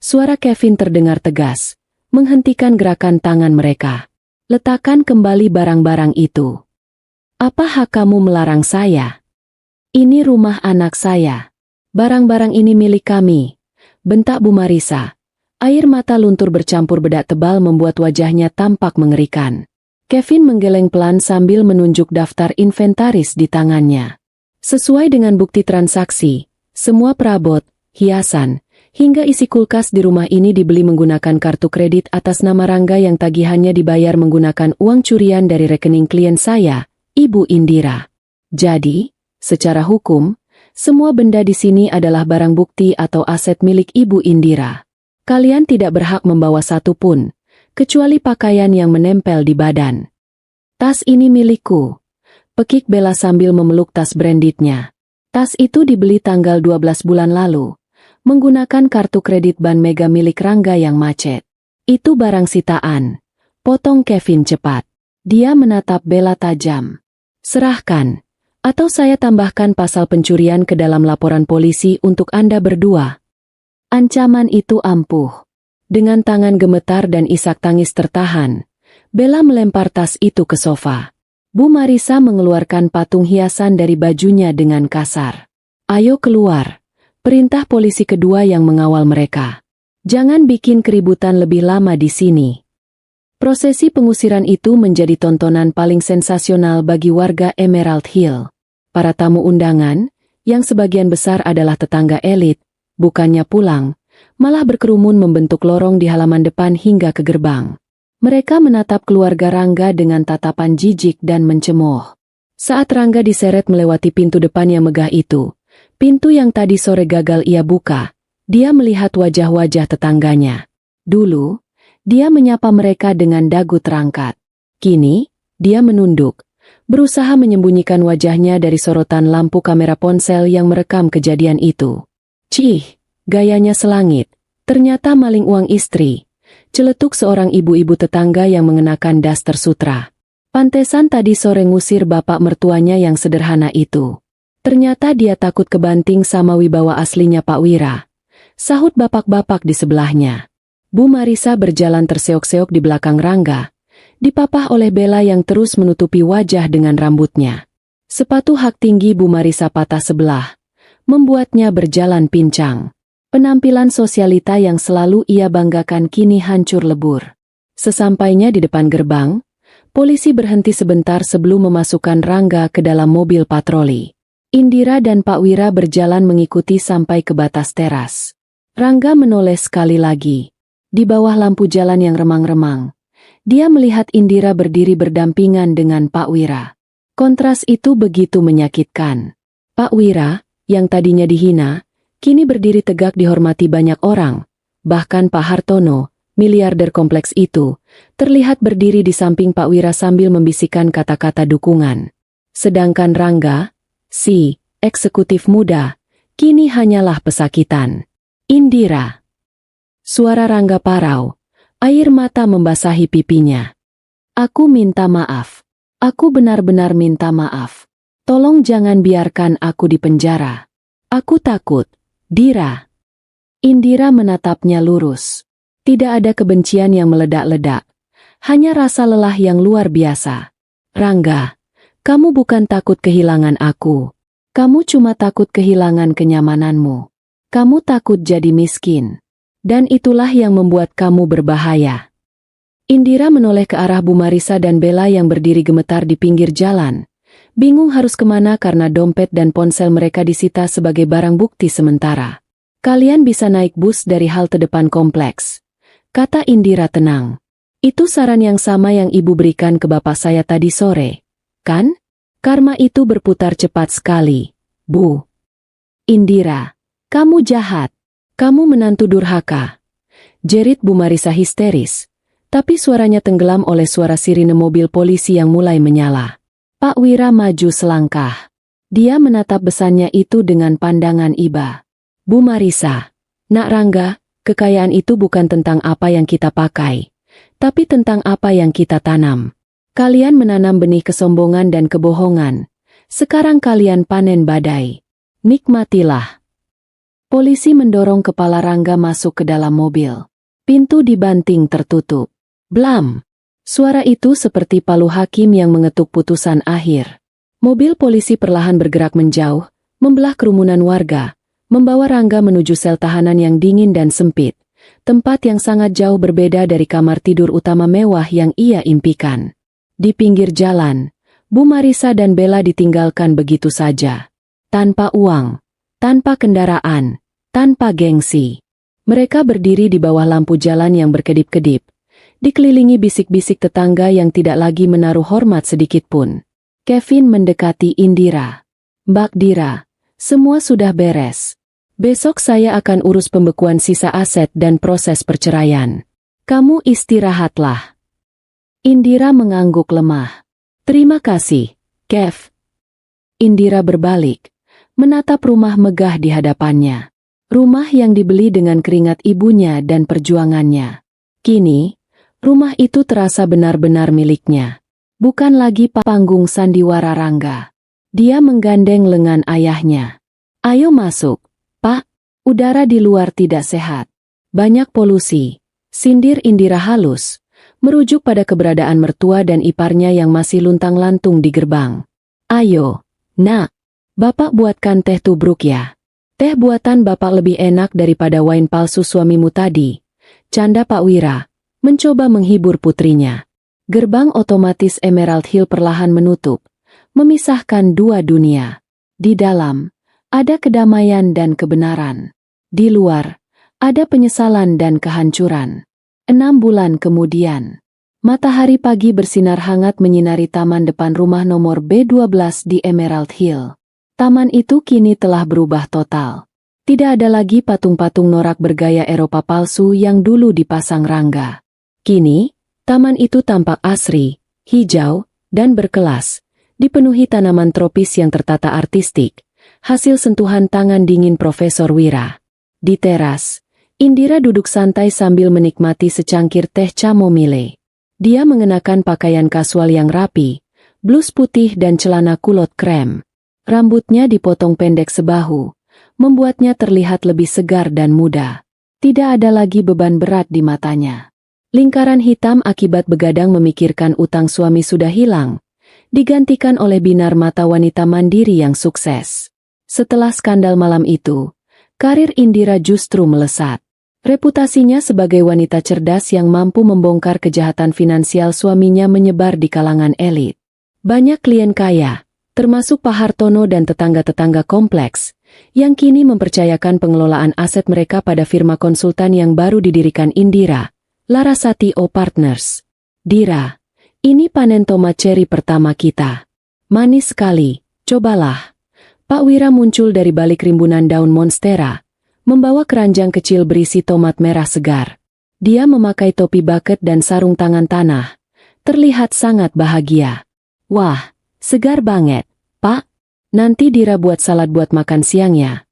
S1: suara Kevin terdengar tegas, menghentikan gerakan tangan mereka. "Letakkan kembali barang-barang itu." "Apa hak kamu melarang saya? Ini rumah anak saya. Barang-barang ini milik kami," bentak Bu Marisa. Air mata luntur bercampur bedak tebal membuat wajahnya tampak mengerikan. Kevin menggeleng pelan sambil menunjuk daftar inventaris di tangannya. Sesuai dengan bukti transaksi, semua perabot, hiasan, hingga isi kulkas di rumah ini dibeli menggunakan kartu kredit atas nama Rangga yang tagihannya dibayar menggunakan uang curian dari rekening klien saya, Ibu Indira. Jadi, secara hukum, semua benda di sini adalah barang bukti atau aset milik Ibu Indira. Kalian tidak berhak membawa satu pun, kecuali pakaian yang menempel di badan. "Tas ini milikku," pekik Bella sambil memeluk tas brandednya. Tas itu dibeli tanggal 12 bulan lalu, menggunakan kartu kredit Bank Mega milik Rangga yang macet. "Itu barang sitaan," potong Kevin cepat. Dia menatap Bella tajam. "Serahkan, atau saya tambahkan pasal pencurian ke dalam laporan polisi untuk Anda berdua." Ancaman itu ampuh. Dengan tangan gemetar dan isak tangis tertahan, Bella melempar tas itu ke sofa. Bu Marisa mengeluarkan patung hiasan dari bajunya dengan kasar. "Ayo keluar," perintah polisi kedua yang mengawal mereka. "Jangan bikin keributan lebih lama di sini." Prosesi pengusiran itu menjadi tontonan paling sensasional bagi warga Emerald Hill. Para tamu undangan, yang sebagian besar adalah tetangga elit, bukannya pulang, malah berkerumun membentuk lorong di halaman depan hingga ke gerbang. Mereka menatap keluarga Rangga dengan tatapan jijik dan mencemooh. Saat Rangga diseret melewati pintu depan yang megah itu, pintu yang tadi sore gagal ia buka, dia melihat wajah-wajah tetangganya. Dulu, dia menyapa mereka dengan dagu terangkat. Kini, dia menunduk, berusaha menyembunyikan wajahnya dari sorotan lampu kamera ponsel yang merekam kejadian itu. "Cih, gayanya selangit. Ternyata maling uang istri," celetuk seorang ibu-ibu tetangga yang mengenakan daster sutra. "Pantesan tadi sore ngusir bapak mertuanya yang sederhana itu. Ternyata dia takut kebanting sama wibawa aslinya Pak Wira," sahut bapak-bapak di sebelahnya. Bu Marisa berjalan terseok-seok di belakang Rangga, dipapah oleh Bella yang terus menutupi wajah dengan rambutnya. Sepatu hak tinggi Bu Marisa patah sebelah, membuatnya berjalan pincang. Penampilan sosialita yang selalu ia banggakan kini hancur lebur. Sesampainya di depan gerbang, polisi berhenti sebentar sebelum memasukkan Rangga ke dalam mobil patroli. Indira dan Pak Wira berjalan mengikuti sampai ke batas teras. Rangga menoleh sekali lagi. Di bawah lampu jalan yang remang-remang, dia melihat Indira berdiri berdampingan dengan Pak Wira. Kontras itu begitu menyakitkan. Pak Wira, yang tadinya dihina, kini berdiri tegak dihormati banyak orang. Bahkan Pak Hartono, miliarder kompleks itu, terlihat berdiri di samping Pak Wira sambil membisikkan kata-kata dukungan. Sedangkan Rangga, si eksekutif muda, kini hanyalah pesakitan. Indira. Suara Rangga parau, air mata membasahi pipinya. Aku minta maaf. Aku benar-benar minta maaf. Tolong jangan biarkan aku di penjara. Aku takut. Dira. Indira menatapnya lurus. Tidak ada kebencian yang meledak-ledak. Hanya rasa lelah yang luar biasa. Rangga, kamu bukan takut kehilangan aku. Kamu cuma takut kehilangan kenyamananmu. Kamu takut jadi miskin. Dan itulah yang membuat kamu berbahaya. Indira menoleh ke arah Bu Marisa dan Bella yang berdiri gemetar di pinggir jalan. Bingung harus kemana karena dompet dan ponsel mereka disita sebagai barang bukti sementara. Kalian bisa naik bus dari halte depan kompleks. Kata Indira tenang. Itu saran yang sama yang ibu berikan ke bapak saya tadi sore. Kan? Karma itu berputar cepat sekali, Bu. Indira. Kamu jahat. Kamu menantu durhaka. Jerit Bu Marisa histeris. Tapi suaranya tenggelam oleh suara sirine mobil polisi yang mulai menyala. Pak Wira maju selangkah. Dia menatap besannya itu dengan pandangan iba. Bu Marisa. Nak Rangga, kekayaan itu bukan tentang apa yang kita pakai. Tapi tentang apa yang kita tanam. Kalian menanam benih kesombongan dan kebohongan. Sekarang kalian panen badai. Nikmatilah. Polisi mendorong kepala Rangga masuk ke dalam mobil. Pintu dibanting tertutup. Blam! Suara itu seperti palu hakim yang mengetuk putusan akhir. Mobil polisi perlahan bergerak menjauh, membelah kerumunan warga, membawa Rangga menuju sel tahanan yang dingin dan sempit, tempat yang sangat jauh berbeda dari kamar tidur utama mewah yang ia impikan. Di pinggir jalan, Bu Marisa dan Bella ditinggalkan begitu saja. Tanpa uang. Tanpa kendaraan, tanpa gengsi. Mereka berdiri di bawah lampu jalan yang berkedip-kedip, dikelilingi bisik-bisik tetangga yang tidak lagi menaruh hormat sedikitpun. Kevin mendekati Indira. Mbak Dira, semua sudah beres. Besok saya akan urus pembekuan sisa aset dan proses perceraian. Kamu istirahatlah. Indira mengangguk lemah. Terima kasih, Kev. Indira berbalik. Menatap rumah megah di hadapannya. Rumah yang dibeli dengan keringat ibunya dan perjuangannya. Kini, rumah itu terasa benar-benar miliknya. Bukan lagi panggung sandiwara Rangga. Dia menggandeng lengan ayahnya. Ayo masuk, Pak. Udara di luar tidak sehat. Banyak polusi. Sindir Indira halus, merujuk pada keberadaan mertua dan iparnya yang masih luntang-lantung di gerbang. Ayo, Nak. Bapak buatkan teh tubruk ya. Teh buatan bapak lebih enak daripada wine palsu suamimu tadi. Canda Pak Wira, mencoba menghibur putrinya. Gerbang otomatis Emerald Hill perlahan menutup, memisahkan dua dunia. Di dalam, ada kedamaian dan kebenaran. Di luar, ada penyesalan dan kehancuran. 6 bulan kemudian, matahari pagi bersinar hangat menyinari taman depan rumah nomor B12 di Emerald Hill. Taman itu kini telah berubah total. Tidak ada lagi patung-patung norak bergaya Eropa palsu yang dulu dipasang Rangga. Kini, taman itu tampak asri, hijau, dan berkelas, dipenuhi tanaman tropis yang tertata artistik, hasil sentuhan tangan dingin Profesor Wira. Di teras, Indira duduk santai sambil menikmati secangkir teh chamomile. Dia mengenakan pakaian kasual yang rapi, blus putih dan celana kulot krem. Rambutnya dipotong pendek sebahu, membuatnya terlihat lebih segar dan muda. Tidak ada lagi beban berat di matanya. Lingkaran hitam akibat begadang memikirkan utang suami sudah hilang, digantikan oleh binar mata wanita mandiri yang sukses. Setelah skandal malam itu, karir Indira justru melesat. Reputasinya sebagai wanita cerdas yang mampu membongkar kejahatan finansial suaminya menyebar di kalangan elit. Banyak klien kaya, termasuk Pak Hartono dan tetangga-tetangga kompleks, yang kini mempercayakan pengelolaan aset mereka pada firma konsultan yang baru didirikan Indira, Larasati O Partners. Dira, ini panen tomat ceri pertama kita. Manis sekali, cobalah. Pak Wira muncul dari balik rimbunan daun monstera, membawa keranjang kecil berisi tomat merah segar. Dia memakai topi bucket dan sarung tangan tanah. Terlihat sangat bahagia. Wah, segar banget, Pak. Nanti Dira buat salad buat makan siang ya.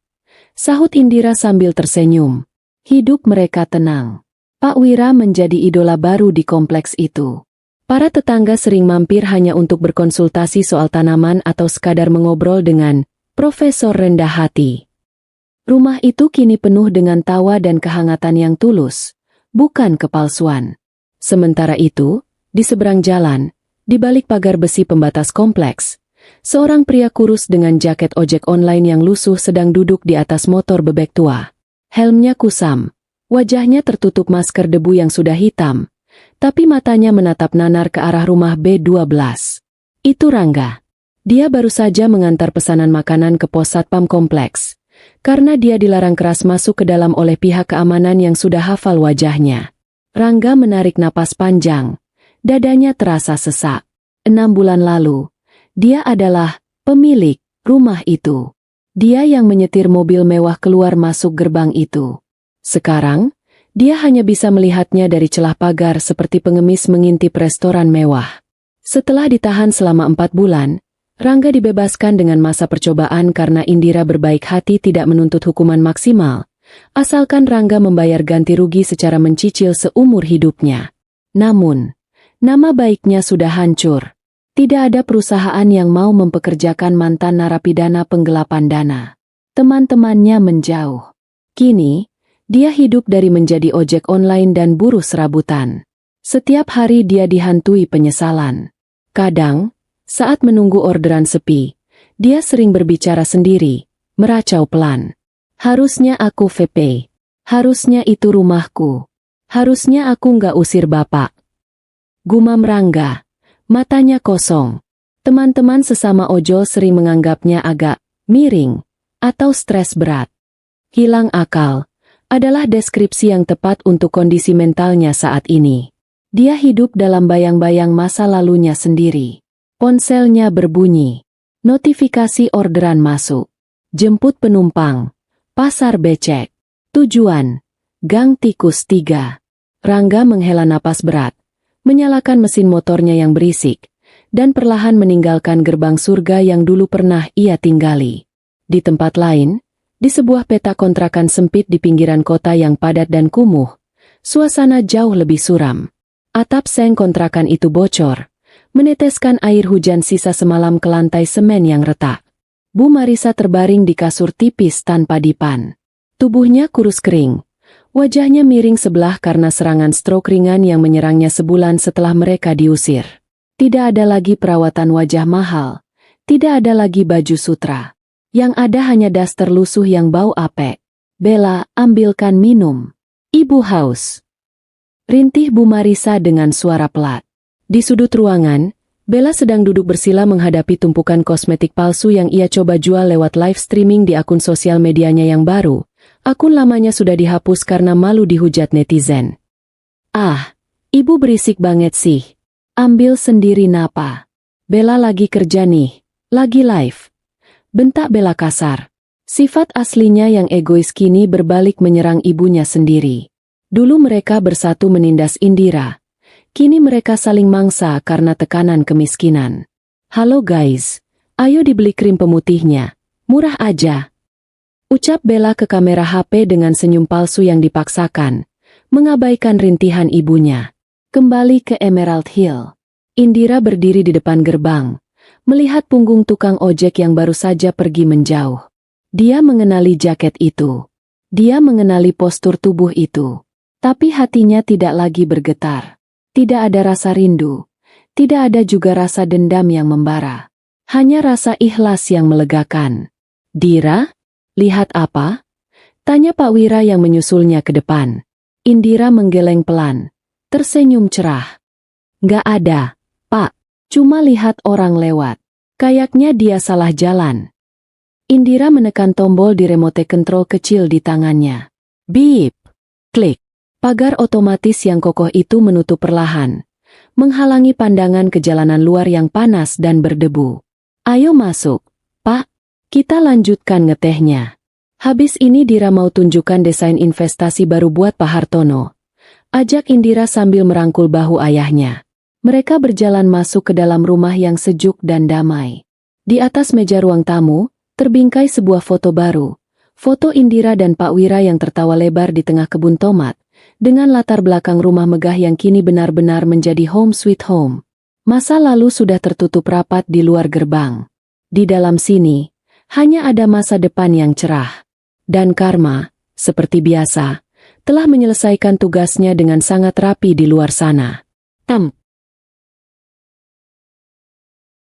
S1: Sahut Indira sambil tersenyum. Hidup mereka tenang. Pak Wira menjadi idola baru di kompleks itu. Para tetangga sering mampir hanya untuk berkonsultasi soal tanaman atau sekadar mengobrol dengan Profesor rendah hati. Rumah itu kini penuh dengan tawa dan kehangatan yang tulus, bukan kepalsuan. Sementara itu, di seberang jalan, di balik pagar besi pembatas kompleks, seorang pria kurus dengan jaket ojek online yang lusuh sedang duduk di atas motor bebek tua. Helmnya kusam, wajahnya tertutup masker debu yang sudah hitam, tapi matanya menatap nanar ke arah rumah B12. Itu Rangga. Dia baru saja mengantar pesanan makanan ke pos satpam kompleks, karena dia dilarang keras masuk ke dalam oleh pihak keamanan yang sudah hafal wajahnya. Rangga menarik napas panjang, dadanya terasa sesak. 6 bulan lalu, dia adalah pemilik rumah itu. Dia yang menyetir mobil mewah keluar masuk gerbang itu. Sekarang, dia hanya bisa melihatnya dari celah pagar seperti pengemis mengintip restoran mewah. Setelah ditahan selama 4 bulan, Rangga dibebaskan dengan masa percobaan karena Indira berbaik hati tidak menuntut hukuman maksimal, asalkan Rangga membayar ganti rugi secara mencicil seumur hidupnya. Namun, nama baiknya sudah hancur. Tidak ada perusahaan yang mau mempekerjakan mantan narapidana penggelapan dana. Teman-temannya menjauh. Kini, dia hidup dari menjadi ojek online dan buruh serabutan. Setiap hari dia dihantui penyesalan. Kadang, saat menunggu orderan sepi, dia sering berbicara sendiri, meracau pelan. Harusnya aku VP. Harusnya itu rumahku. Harusnya aku nggak usir bapak. Gumam Rangga. Matanya kosong. Teman-teman sesama ojol sering menganggapnya agak miring atau stres berat. Hilang akal adalah deskripsi yang tepat untuk kondisi mentalnya saat ini. Dia hidup dalam bayang-bayang masa lalunya sendiri. Ponselnya berbunyi. Notifikasi orderan masuk. Jemput penumpang. Pasar becek. Tujuan. Gang Tikus 3. Rangga menghela napas berat, menyalakan mesin motornya yang berisik, dan perlahan meninggalkan gerbang surga yang dulu pernah ia tinggali. Di tempat lain, di sebuah petak kontrakan sempit di pinggiran kota yang padat dan kumuh, suasana jauh lebih suram. Atap seng kontrakan itu bocor, meneteskan air hujan sisa semalam ke lantai semen yang retak. Bu Marisa terbaring di kasur tipis tanpa dipan. Tubuhnya kurus kering. Wajahnya miring sebelah karena serangan stroke ringan yang menyerangnya sebulan setelah mereka diusir. Tidak ada lagi perawatan wajah mahal. Tidak ada lagi baju sutra. Yang ada hanya daster lusuh yang bau apek. Bella, ambilkan minum. Ibu haus. Rintih Bu Marisa dengan suara pelat. Di sudut ruangan, Bella sedang duduk bersila menghadapi tumpukan kosmetik palsu yang ia coba jual lewat live streaming di akun sosial medianya yang baru. Akun lamanya sudah dihapus karena malu dihujat netizen. Ah, ibu berisik banget sih. Ambil sendiri napa. Bella lagi kerja nih, lagi live. Bentak Bella kasar. Sifat aslinya yang egois kini berbalik menyerang ibunya sendiri. Dulu mereka bersatu menindas Indira. Kini mereka saling mangsa karena tekanan kemiskinan. Halo guys, ayo dibeli krim pemutihnya. Murah aja. Ucap Bella ke kamera HP dengan senyum palsu yang dipaksakan, mengabaikan rintihan ibunya. Kembali ke Emerald Hill. Indira berdiri di depan gerbang, melihat punggung tukang ojek yang baru saja pergi menjauh. Dia mengenali jaket itu. Dia mengenali postur tubuh itu. Tapi hatinya tidak lagi bergetar. Tidak ada rasa rindu. Tidak ada juga rasa dendam yang membara. Hanya rasa ikhlas yang melegakan. Dira? Lihat apa? Tanya Pak Wira yang menyusulnya ke depan. Indira menggeleng pelan. Tersenyum cerah. Nggak ada, Pak. Cuma lihat orang lewat. Kayaknya dia salah jalan. Indira menekan tombol di remote control kecil di tangannya. Beep. Klik. Pagar otomatis yang kokoh itu menutup perlahan, menghalangi pandangan ke jalanan luar yang panas dan berdebu. Ayo masuk, Pak. Kita lanjutkan ngetehnya. Habis ini Dira mau tunjukkan desain investasi baru buat Pak Hartono. Ajak Indira sambil merangkul bahu ayahnya. Mereka berjalan masuk ke dalam rumah yang sejuk dan damai. Di atas meja ruang tamu, terbingkai sebuah foto baru. Foto Indira dan Pak Wira yang tertawa lebar di tengah kebun tomat, dengan latar belakang rumah megah yang kini benar-benar menjadi home sweet home. Masa lalu sudah tertutup rapat di luar gerbang. Di dalam sini, hanya ada masa depan yang cerah. Dan Karma, seperti biasa, telah menyelesaikan tugasnya dengan sangat rapi di luar sana.